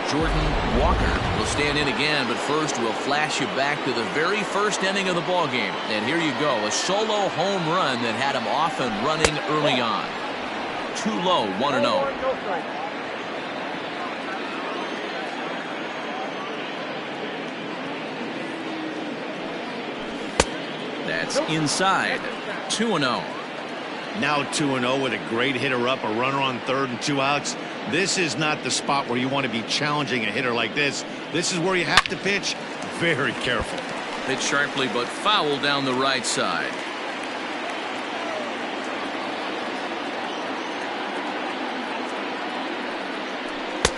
Jordan Walker will stand in again, but first we'll flash you back to the very first inning of the ball game. And here you go, a solo home run that had him off and running early on. Too low, 1-0. That's inside. 2-0. Now 2-0 with a great hitter up, a runner on third and 2 outs. This is not the spot where you want to be challenging a hitter like this. This is where you have to pitch very careful. Hit sharply but foul down the right side.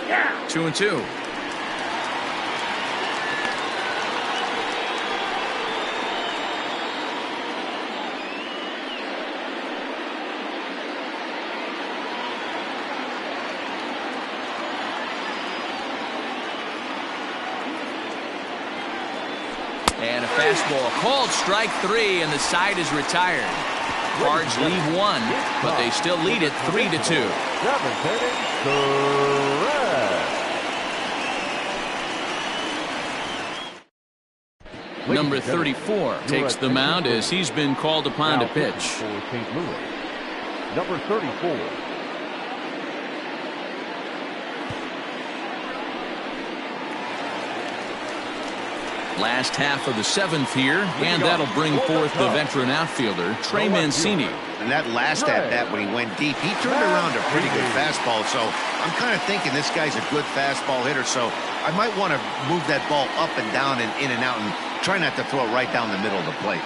Yeah. 2-2. And a fastball called strike 3, and the side is retired. Cards leave one, but they still lead it 3-2. Number 34 takes the mound as he's been called upon to pitch. For St. Louis, number 34. Last half of the 7th here, and that'll bring forth the veteran outfielder, Trey Mancini. And that last at-bat when he went deep, he turned around a pretty good fastball. So I'm kind of thinking this guy's a good fastball hitter. So I might want to move that ball up and down and in and out and try not to throw it right down the middle of the plate.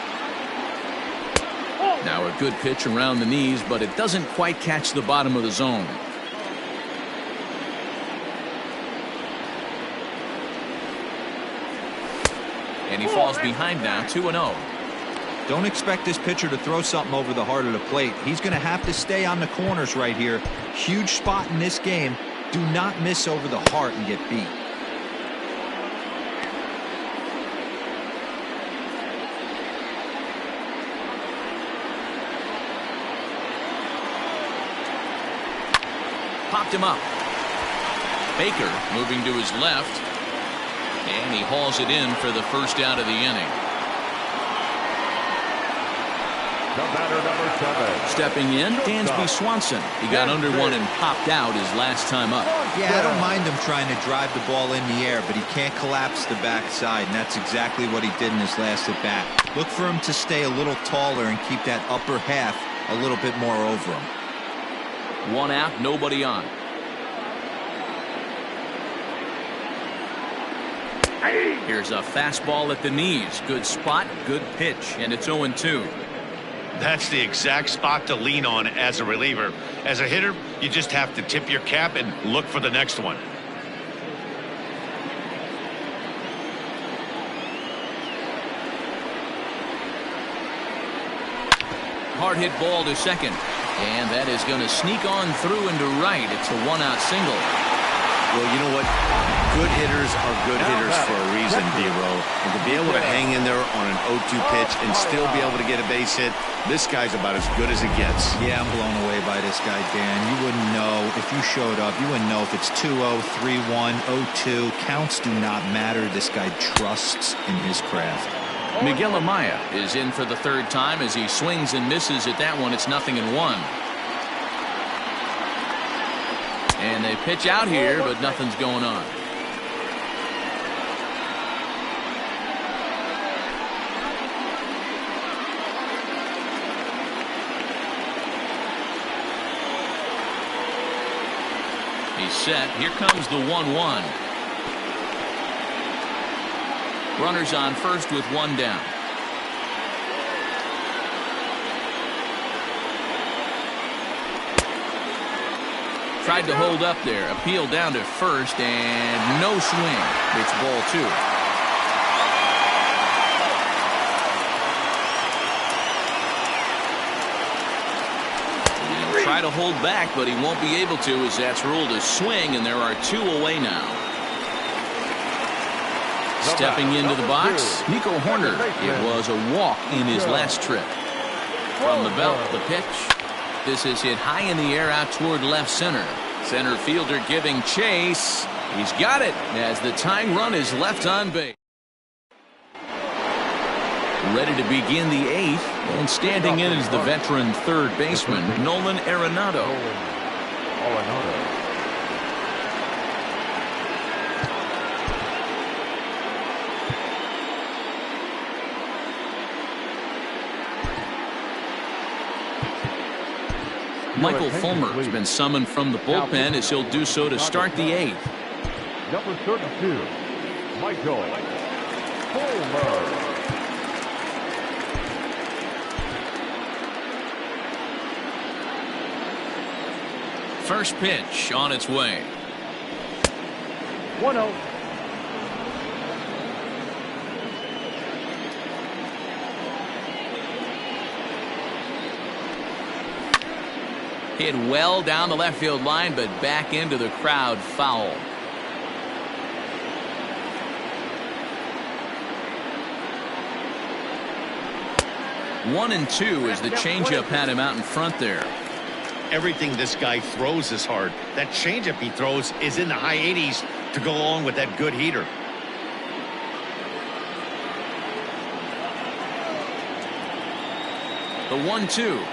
Now a good pitch around the knees, but it doesn't quite catch the bottom of the zone. And he falls behind now, 2-0. Don't expect this pitcher to throw something over the heart of the plate. He's going to have to stay on the corners right here. Huge spot in this game. Do not miss over the heart and get beat. Popped him up. Baker moving to his left. And he hauls it in for the first out of the inning. The batter, number 7. Stepping in, Dansby Swanson. He got under one and popped out his last time up. Yeah, I don't mind him trying to drive the ball in the air, but he can't collapse the backside, and that's exactly what he did in his last at bat. Look for him to stay a little taller and keep that upper half a little bit more over him. 1 out, nobody on. Here's a fastball at the knees. Good spot, good pitch, and it's 0-2. That's the exact spot to lean on as a reliever. As a hitter, you just have to tip your cap and look for the next one. Hard hit ball to second. And that is going to sneak on through into right. It's a 1-out single. Well, you know what? Good hitters are good hitters for a reason, D-Row. And to be able to hang in there on an 0-2 pitch and still be able to get a base hit, this guy's about as good as it gets. Yeah, I'm blown away by this guy, Dan. You wouldn't know if you showed up. You wouldn't know if it's 2-0, 3-1, 0-2. Counts do not matter. This guy trusts in his craft. Miguel Amaya is in for the third time as he swings and misses at that one. It's 0-1. And they pitch out here, but nothing's going on. He's set. Here comes the 1-1. Runners on first with 1 down. tried to hold up there. Appeal down to first, and no swing. It's ball 2. He'll try to hold back, but he won't be able to, as that's ruled a swing, and there are 2 away now. Stepping into the box, Nico Horner. It was a walk in his last trip. From the belt, the pitch. This is hit high in the air out toward left center. Center fielder giving chase. He's got it as the tying run is left on base. Ready to begin the 8th, and standing in is the veteran third baseman, Nolan Arenado. Michael Fulmer has been summoned from the bullpen as he'll do so to start the 8th. Number 32, Michael Fulmer. First pitch on its way. 1-0. Hit well down the left field line, but back into the crowd foul. One and two as the changeup had him out in front there. Everything this guy throws is hard. That changeup he throws is in the high 80s to go along with that good heater. The 1-2.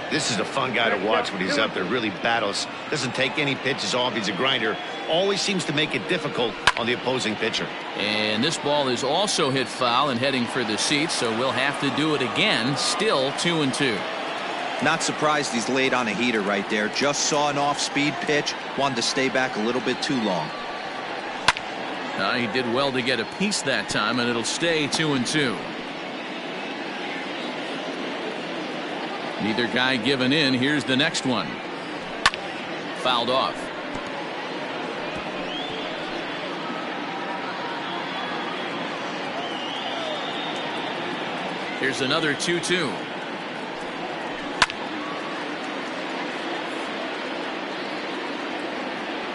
This is a fun guy to watch when he's up there. Really battles. Doesn't take any pitches off. He's a grinder. Always seems to make it difficult on the opposing pitcher. And this ball is also hit foul and heading for the seats, so we'll have to do it again. Still 2-2. Not surprised he's laid on a heater right there. Just saw an off-speed pitch. Wanted to stay back a little bit too long. He did well to get a piece that time, and it'll stay 2-2. Neither guy giving in. Here's the next one. Fouled off. Here's another 2-2.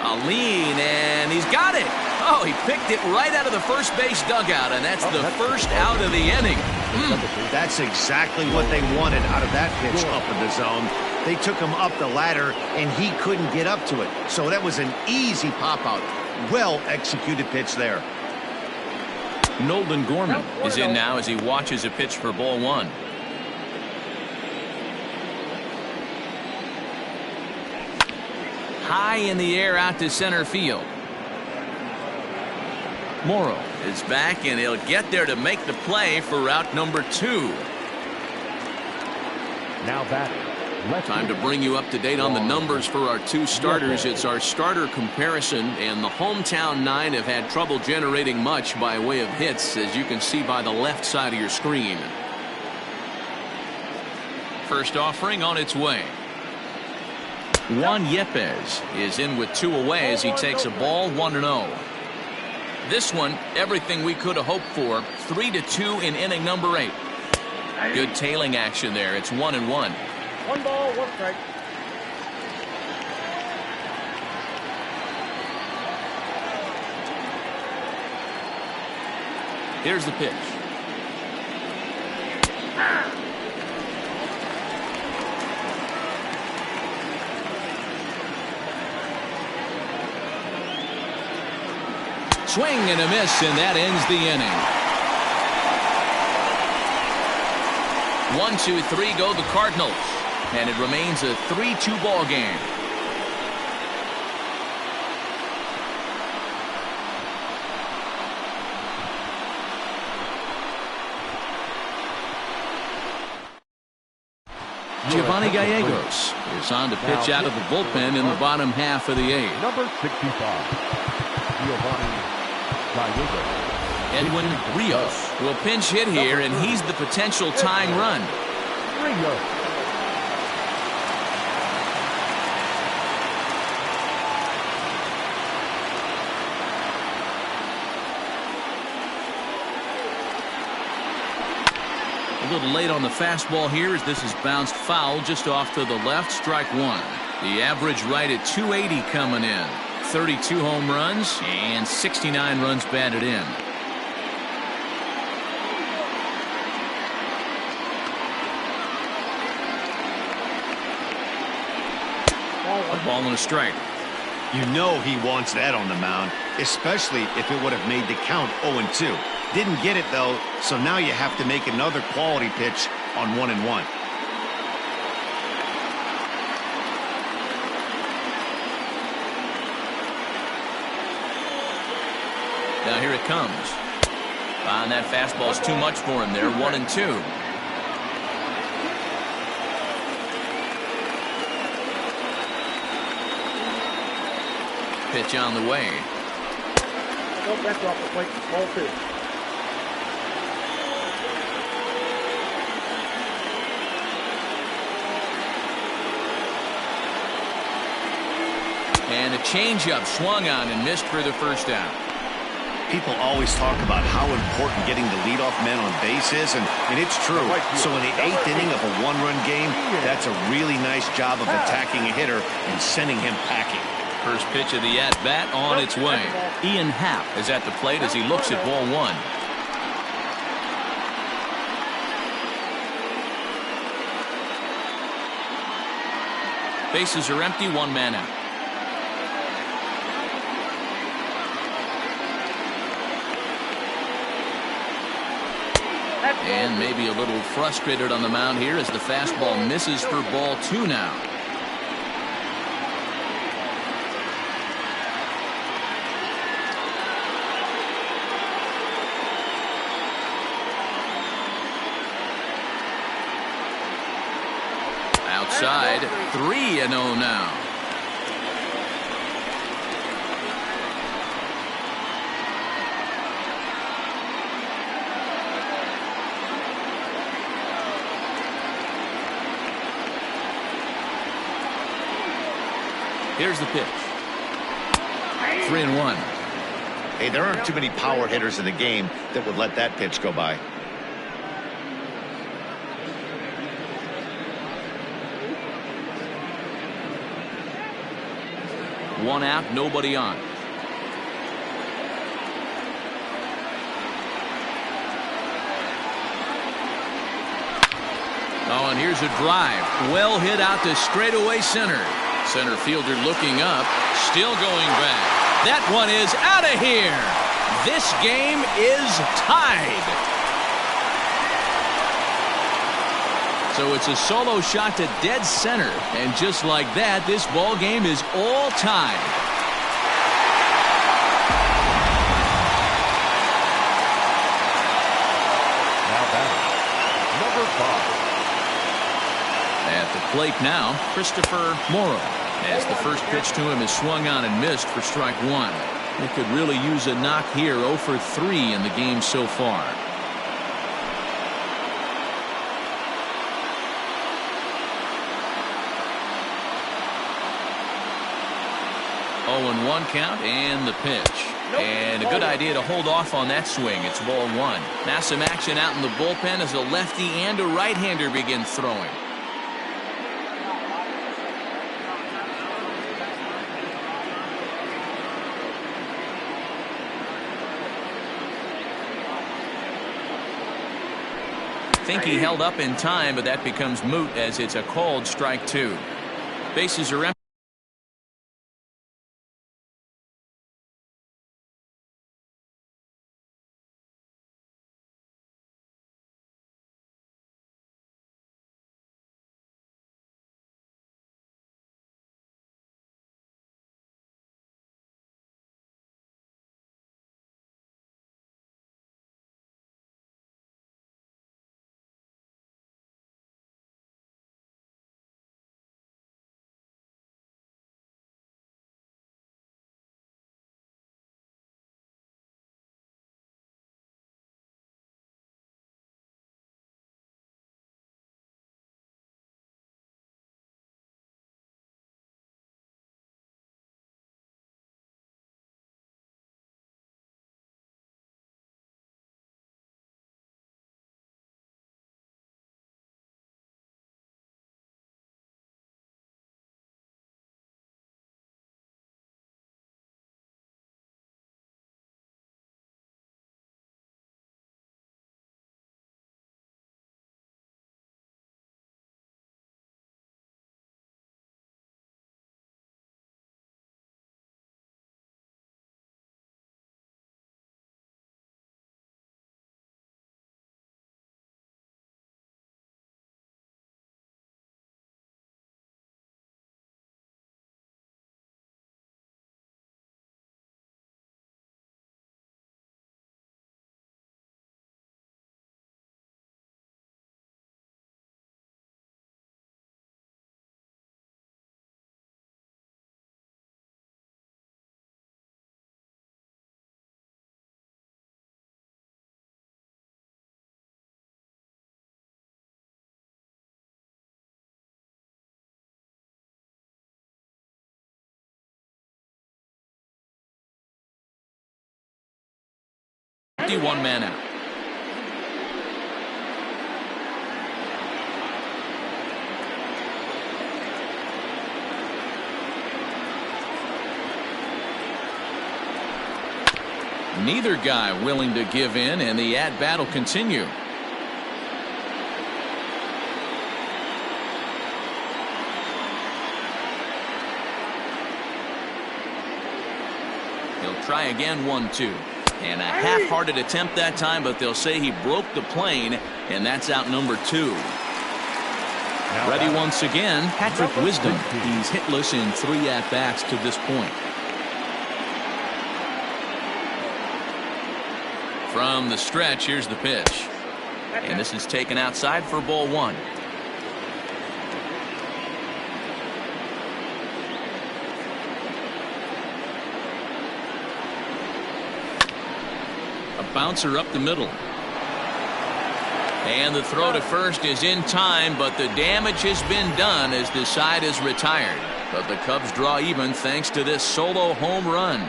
A lean, and he's got it. Oh, he picked it right out of the first base dugout, and that's the first out of the inning. That's exactly what they wanted out of that pitch up in the zone. They took him up the ladder, and he couldn't get up to it. So that was an easy pop-out. Well-executed pitch there. Nolan Gorman is in now as he watches a pitch for ball 1. High in the air out to center field. Morrow is back, and he'll get there to make the play for route number 2. Now batting. Time to bring you up to date on the numbers for our 2 starters. It's our starter comparison, and the hometown 9 have had trouble generating much by way of hits, as you can see by the left side of your screen. First offering on its way. Juan Yepes is in with 2 away as he takes a ball 1-0. This one, everything we could have hoped for. 3-2 in inning number 8. Good tailing action there. It's 1-1. 1 ball, 1 strike. Here's the pitch. Swing and a miss, and that ends the inning. 1-2-3 go the Cardinals, and it remains a 3-2 ball game. Giovanni Gallegos is on to pitch out of the bullpen in the bottom half of the 8th. Number 65, Giovanni Gallegos. Edwin Rios will pinch hit here, and he's the potential tying run. Rios. A little late on the fastball here as this is bounced foul just off to the left. Strike 1. The average right at 280 coming in. 32 home runs and 69 runs batted in. A ball and a strike. You know he wants that on the mound, especially if it would have made the count 0-2. Didn't get it, though, so now you have to make another quality pitch on 1-1. Now here it comes. And that fastball's too much for him there. 1-2. Pitch on the way. Nope, that's off the plate. Ball 2. And a changeup swung on and missed for the first down. People always talk about how important getting the leadoff man on base is, and it's true. So in the 8th inning of a one-run game, that's a really nice job of attacking a hitter and sending him packing. First pitch of the at-bat on its way. Ian Happ is at the plate as he looks at ball 1. Bases are empty, 1 man out. And maybe a little frustrated on the mound here as the fastball misses for ball 2 now. Outside, 3-0 now. Here's the pitch. 3-1. Hey, there aren't too many power hitters in the game that would let that pitch go by. One out, nobody on. Oh, and here's a drive. Well hit out to straightaway center. Center fielder looking up, still going back. That one is out of here. This game is tied. So it's a solo shot to dead center, and just like that, this ball game is all tied. Now batting, number 5. At the plate now, Christopher Morrow, as the first pitch to him is swung on and missed for strike 1. They could really use a knock here. 0 for 3 in the game so far. Oh, and 1 count, and the pitch. And a good idea to hold off on that swing. It's ball 1. Now some action out in the bullpen as a lefty and a right-hander begin throwing. I think he held up in time, but that becomes moot as it's a called strike 2. Bases are empty. 50, one man out. Neither guy willing to give in, and the at-bat will continue. He'll try again, 1-2. And a half-hearted attempt that time, but they'll say he broke the plane, and that's out number 2. Ready once again, Patrick Wisdom. He's hitless in 3 at-bats to this point. From the stretch, here's the pitch. And this is taken outside for ball 1. A bouncer up the middle. And the throw to first is in time, but the damage has been done as the side is retired. But the Cubs draw even thanks to this solo home run.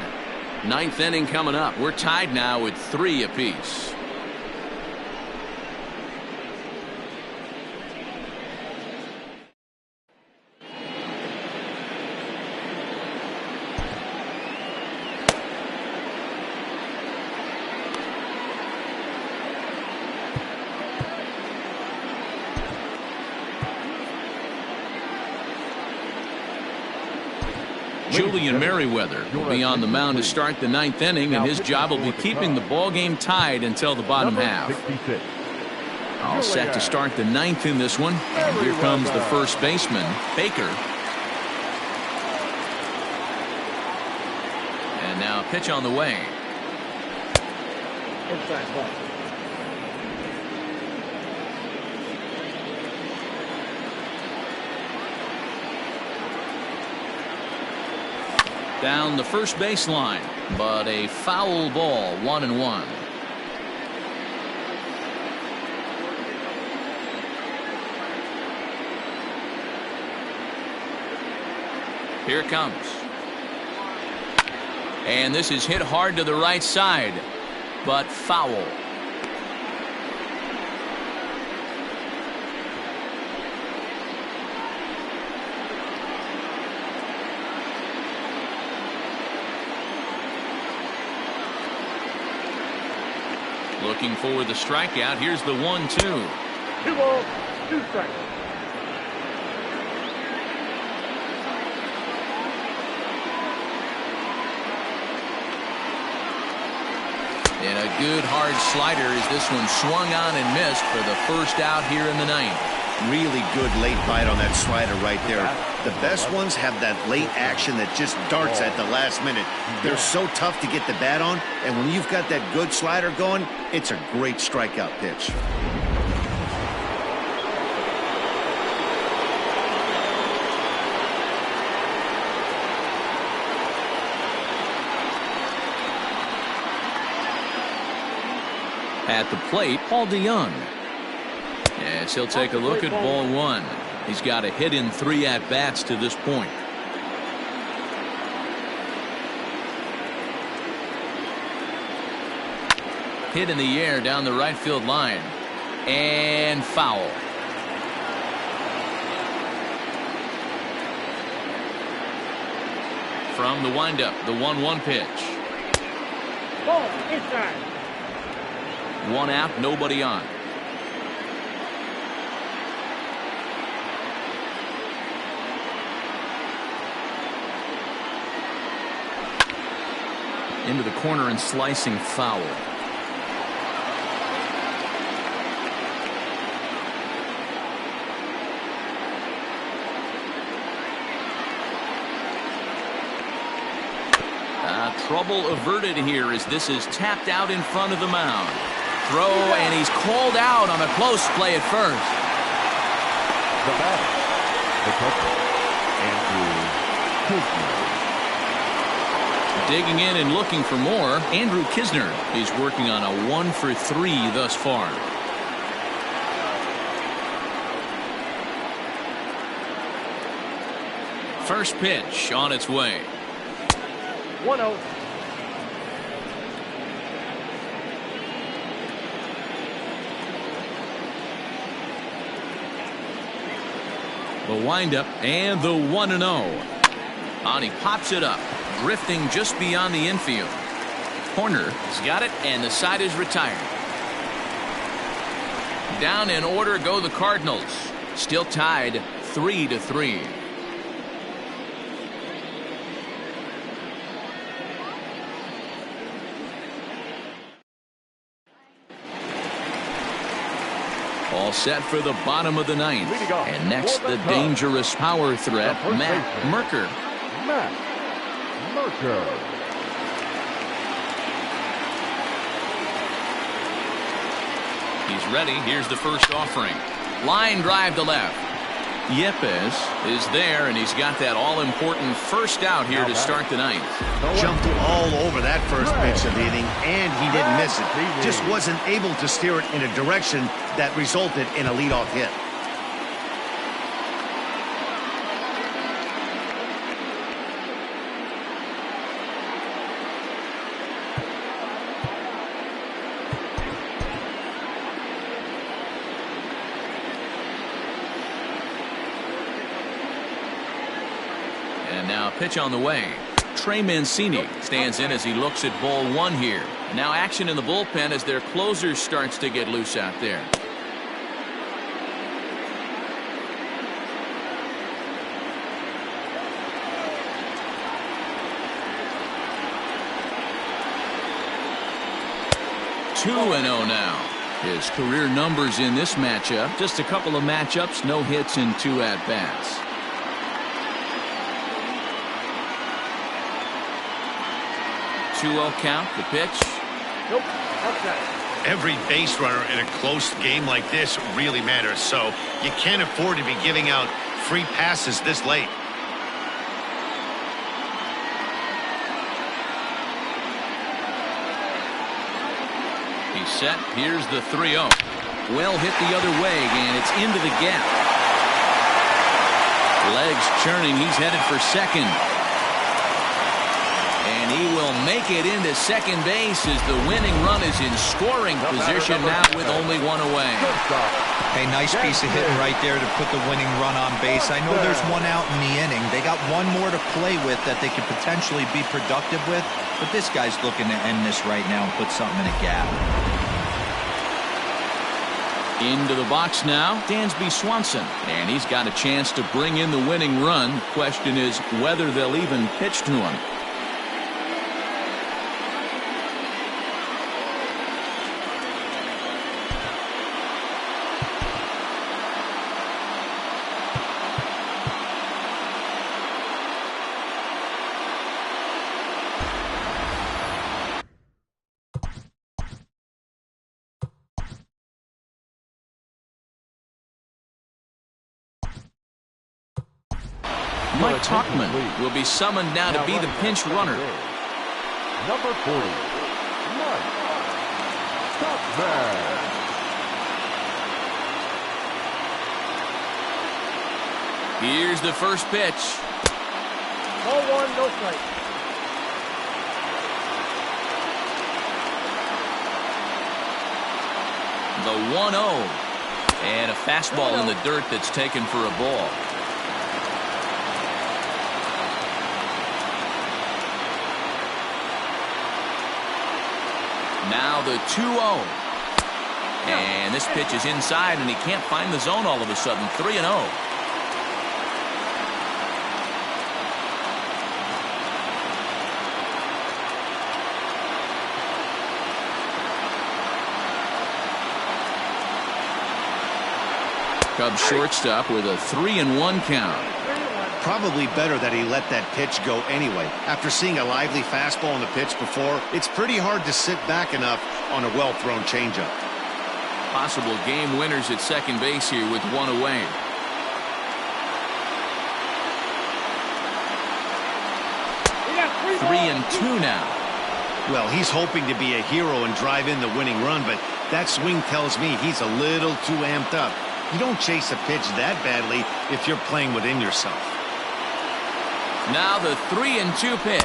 9th inning coming up. We're tied now at 3 apiece. Julian Merriweather will be on the mound to start the 9th inning, and his job will be keeping the ball game tied until the bottom half. All set to start the 9th in this one. And here comes the first baseman, Baker. And now a pitch on the way. Inside ball. Down the first baseline, but a foul ball, 1-1. Here it comes. And this is hit hard to the right side, but foul. Looking for the strikeout. Here's the 1-2. 2 balls, 2 strikes. And a good hard slider as this one swung on and missed for the first out here in the 9th. Really good late bite on that slider right there. The best ones have that late action that just darts at the last minute. They're so tough to get the bat on, and when you've got that good slider going, it's a great strikeout pitch. At the plate, Paul DeYoung. As he'll take a look at ball 1. He's got a hit in 3 at-bats to this point. Hit in the air down the right field line. And foul. From the windup, the 1-1 pitch. Ball inside. 1 out, nobody on. Into the corner and slicing foul. Trouble averted here as this is tapped out in front of the mound. Throw, and he's called out on a close play at first. The batter, the catcher, Andrew Kisner. Digging in and looking for more, Andrew Kisner is working on a 1 for 3 thus far. First pitch on its way. 1-0. The windup and the 1-0. And he pops it up, drifting just beyond the infield. Corner has got it, and the side is retired. Down in order go the Cardinals. Still tied 3-3. All set for the bottom of the ninth. And next, the dangerous power threat, Matt Merker. Matt Merker. He's ready. Here's the first offering. Line drive to left. Yepes is there, and he's got that all-important first out here to start the ninth. Jumped all over that first pitch of the inning, and he didn't miss it. Just wasn't able to steer it in a direction that resulted in a leadoff hit. And now pitch on the way. Trey Mancini stands in as he looks at ball one here. And now action in the bullpen as their closer starts to get loose out there. Two and 0 now. His career numbers in this matchup, just a couple of matchups, no hits and 2 at-bats. Count, the pitch. Nope. Outside. Every base runner in a close game like this really matters, so you can't afford to be giving out free passes this late. He's set. Here's the 3-0. Well hit the other way, and it's into the gap. Legs churning. He's headed for second. And he will make it into second base as the winning run is in scoring position now with only one away. Hey, nice piece of hitting right there to put the winning run on base. I know there's one out in the inning. They got one more to play with that they could potentially be productive with, but this guy's looking to end this right now and put something in a gap. Into the box now, Dansby Swanson, and he's got a chance to bring in the winning run. Question is whether they'll even pitch to him. Mike Tauchman will be summoned now to be the pinch runner. Number 40, Mike Tauchman. Here's the first pitch. Ball 1, no strike. The 1-0. And a fastball in the dirt that's taken for a ball. Now the 2-0. And this pitch is inside, and he can't find the zone all of a sudden. 3-0. Cubs shortstop with a 3-1 count. Probably better that he let that pitch go anyway. After seeing a lively fastball on the pitch before, it's pretty hard to sit back enough on a well-thrown changeup. Possible game winners at second base here with one away. We got 3-2 now. Well, he's hoping to be a hero and drive in the winning run, but that swing tells me he's a little too amped up. You don't chase a pitch that badly if you're playing within yourself. Now the 3-2 pitch.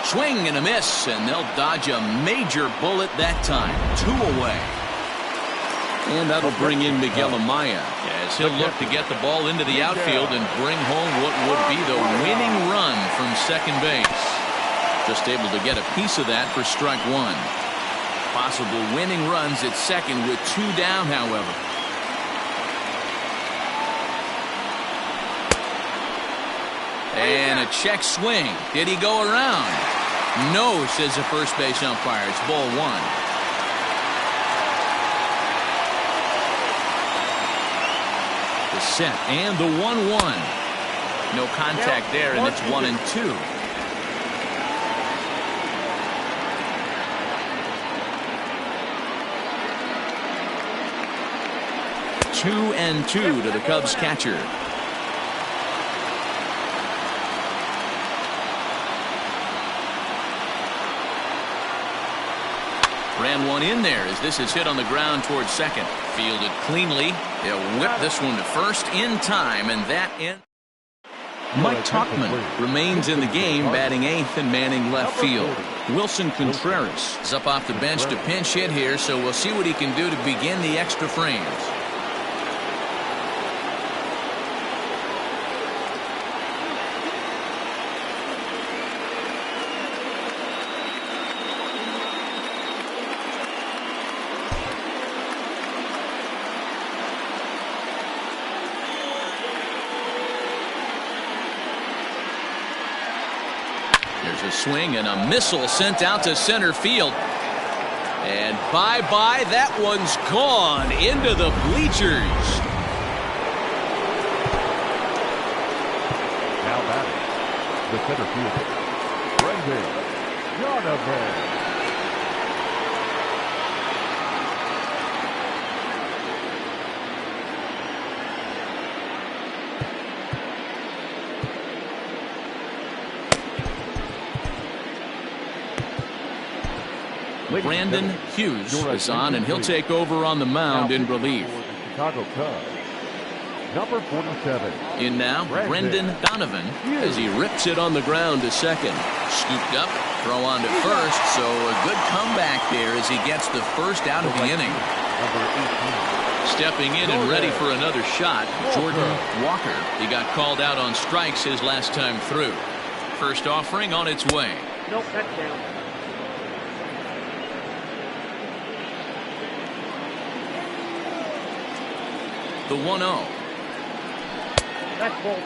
Swing and a miss, and they'll dodge a major bullet that time. 2 away. And that'll bring in Miguel Amaya as he'll look to get the ball into the outfield and bring home what would be the winning run from second base. Just able to get a piece of that for strike one. Possible winning runs at second with 2 down, however. And a check swing. Did he go around? No, says the first base umpire. It's ball one. The set and the 1-1. No contact there, and it's 1-2. Two and 2 to the Cubs catcher. Ran one in there as this is hit on the ground towards second. Fielded cleanly. They'll whip this one to first in time, and that ends. Mike Tuchman remains in the game, batting 8th and manning left field. Wilson Contreras is up off the bench to pinch hit here, so we'll see what he can do to begin the extra frames. There's a swing and a missile sent out to center field. And bye-bye, that one's gone into the bleachers. Now batting, the center fielder, Brendan Donovan. Brandon Hughes is on, and he'll take over on the mound in relief. Chicago Cubs, number 47. In now, Brendan Donovan as he rips it on the ground to second. Scooped up, throw on to first, so a good comeback there as he gets the first out of the inning. Stepping in and ready for another shot, Jordan Walker. He got called out on strikes his last time through. First offering on its way. Nope, that's down. The 1-0. That's ball 2.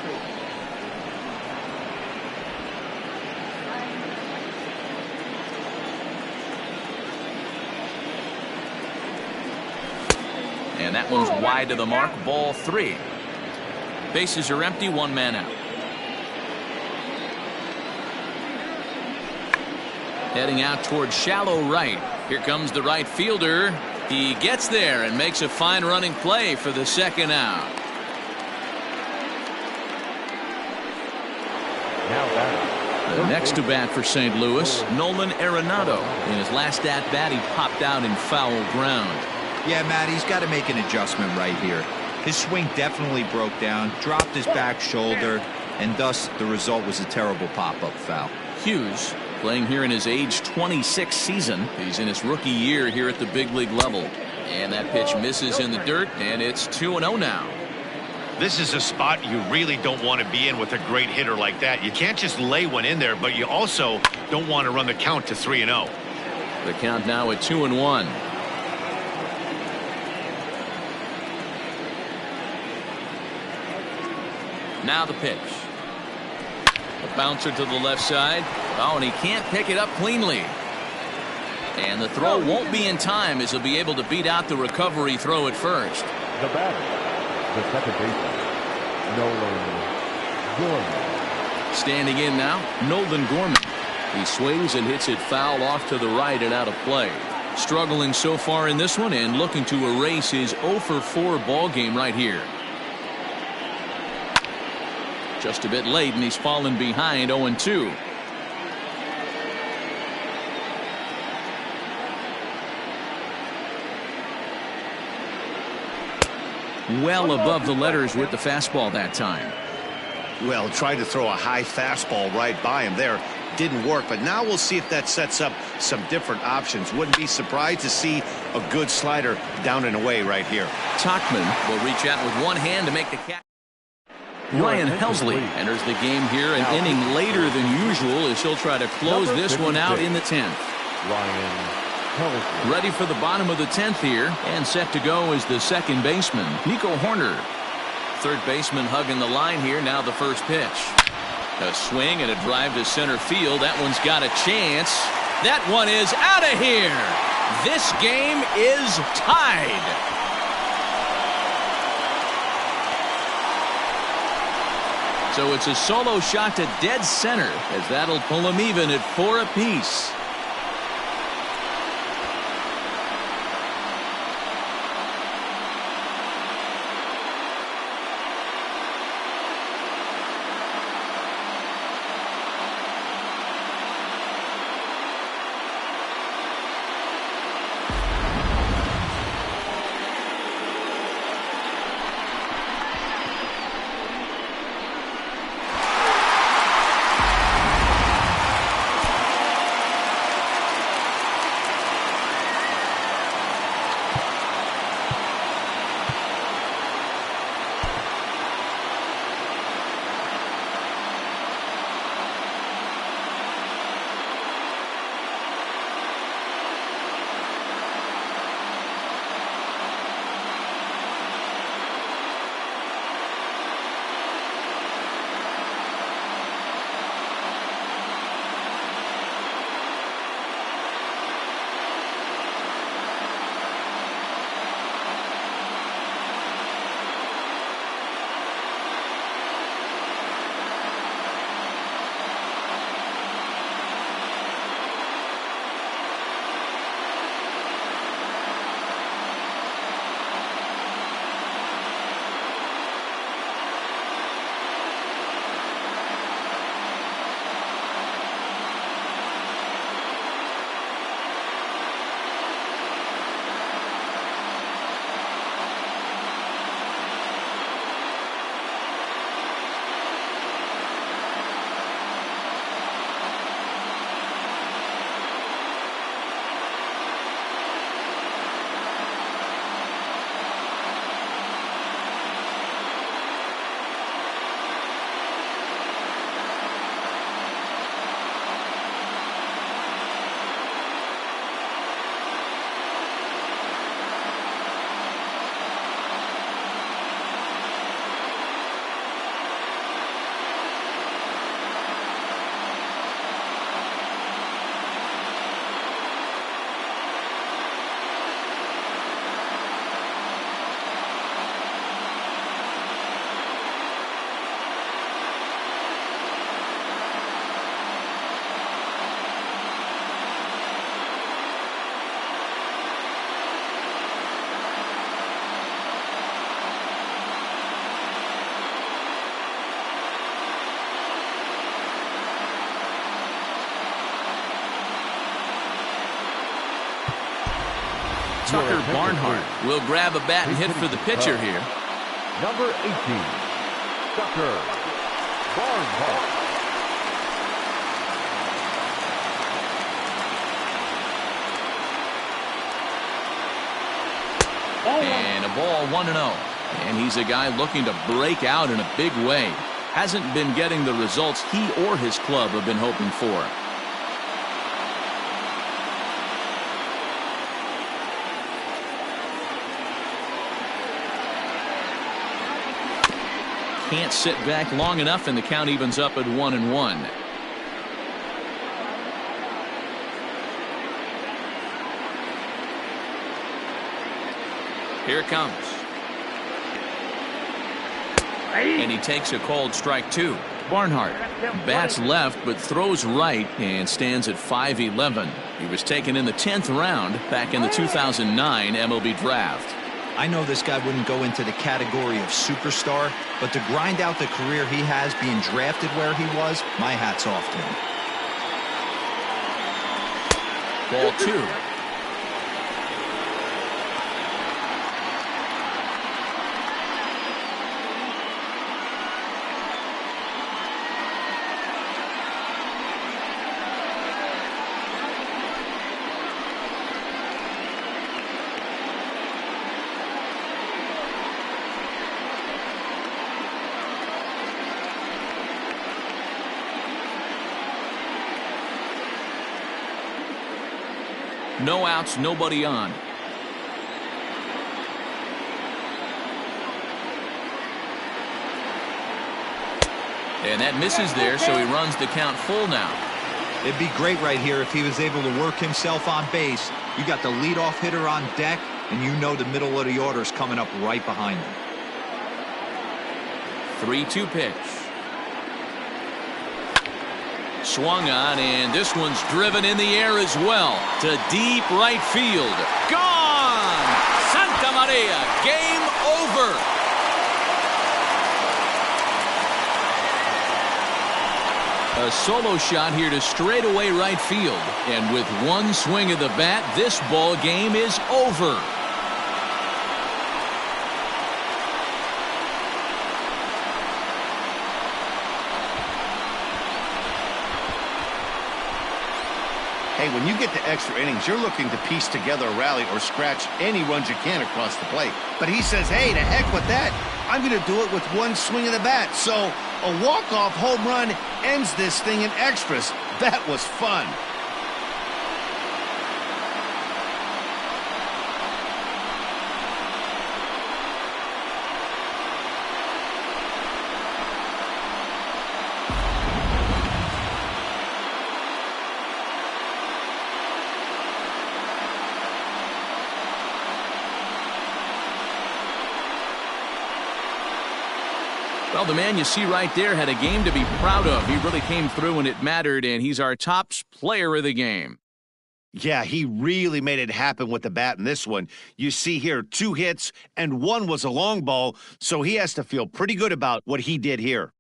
And that one's wide to the mark, ball 3. Bases are empty, 1 man out. Heading out towards shallow right. Here comes the right fielder. He gets there and makes a fine running play for the second out. The next to bat for St. Louis, Nolan Arenado. In his last at bat, he popped out in foul ground. Yeah, Matt, he's got to make an adjustment right here. His swing definitely broke down, dropped his back shoulder, and thus the result was a terrible pop-up foul. Hughes playing here in his age 26 season. He's in his rookie year here at the big league level. And that pitch misses in the dirt, and it's 2-0 now. This is a spot you really don't want to be in with a great hitter like that. You can't just lay one in there, but you also don't want to run the count to 3-0. The count now at 2-1. Now the pitch. A bouncer to the left side. Oh, and he can't pick it up cleanly. And the throw won't be in time as he'll be able to beat out the recovery throw at first. The batter, the second baseman, Nolan Gorman. Standing in now, Nolan Gorman. He swings and hits it foul off to the right and out of play. Struggling so far in this one and looking to erase his 0-for-4 ball game right here. Just a bit late, and he's fallen behind 0-2. Well above the letters with the fastball that time. Well, tried to throw a high fastball right by him there. didn't work. But now we'll see if that sets up some different options. Wouldn't be surprised to see a good slider down and away right here. Tuchman will reach out with one hand to make the catch. Ryan Helsley enters the game here an inning later than usual as he'll try to close this one out in the 10th. Ryan Helsley. Ready for the bottom of the 10th here, and set to go is the second baseman, Nico Horner. Third baseman hugging the line here. Now the first pitch. A swing and a drive to center field. That one's got a chance. That one is out of here. This game is tied. So it's a solo shot to dead center, as that'll pull them even at 4 apiece. Tucker Barnhart will grab a bat and hit for the pitcher here. Number 18, Tucker Barnhart. And a ball 1-0. And he's a guy looking to break out in a big way. Hasn't been getting the results he or his club have been hoping for. Can't sit back long enough, and the count evens up at 1-1. Here it comes. And he takes a called strike 2. Barnhart bats left but throws right and stands at 5'11". He was taken in the 10th round back in the 2009 MLB draft. I know this guy wouldn't go into the category of superstar, but to grind out the career he has being drafted where he was, my hat's off to him. Ball 2. No outs, nobody on. And that misses there, so he runs the count full now. It'd be great right here if he was able to work himself on base. You got the leadoff hitter on deck, and you know the middle of the order is coming up right behind him. 3-2 pitch. Swung on, and this one's driven in the air as well to deep right field. Gone! Santa Maria, game over. A solo shot here to straightaway right field. And with one swing of the bat, this ball game is over. Hey, when you get to extra innings, you're looking to piece together a rally or scratch any runs you can across the plate. But he says, hey, to heck with that. I'm going to do it with one swing of the bat. So a walk-off home run ends this thing in extras. That was fun. Well, the man you see right there had a game to be proud of. He really came through when it mattered, and he's our top player of the game. Yeah, he really made it happen with the bat in this one. You see here 2 hits, and 1 was a long ball, so he has to feel pretty good about what he did here.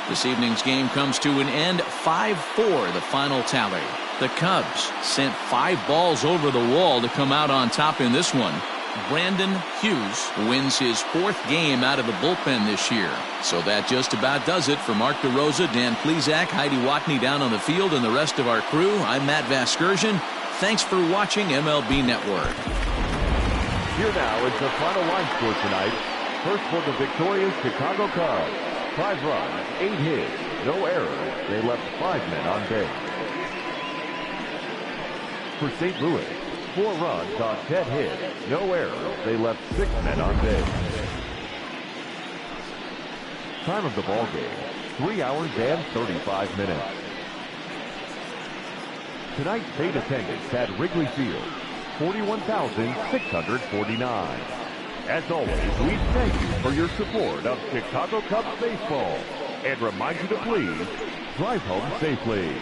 This evening's game comes to an end, 5-4, the final tally. The Cubs sent 5 balls over the wall to come out on top in this one. Brandon Hughes wins his 4th game out of the bullpen this year. So that just about does it for Mark DeRosa, Dan Plesac, Heidi Watney down on the field, and the rest of our crew. I'm Matt Vasgersian. Thanks for watching MLB Network. Here now is the final line score tonight. First for the victorious Chicago Cubs. 5 runs, 8 hits, no errors. They left 5 men on base. For St. Louis, 4 runs on 10 hits, no errors. They left 6 men on base. Time of the ball game, 3 hours and 35 minutes. Tonight's paid attendance at Wrigley Field, 41,649. As always, we thank you for your support of Chicago Cubs baseball and remind you to please drive home safely.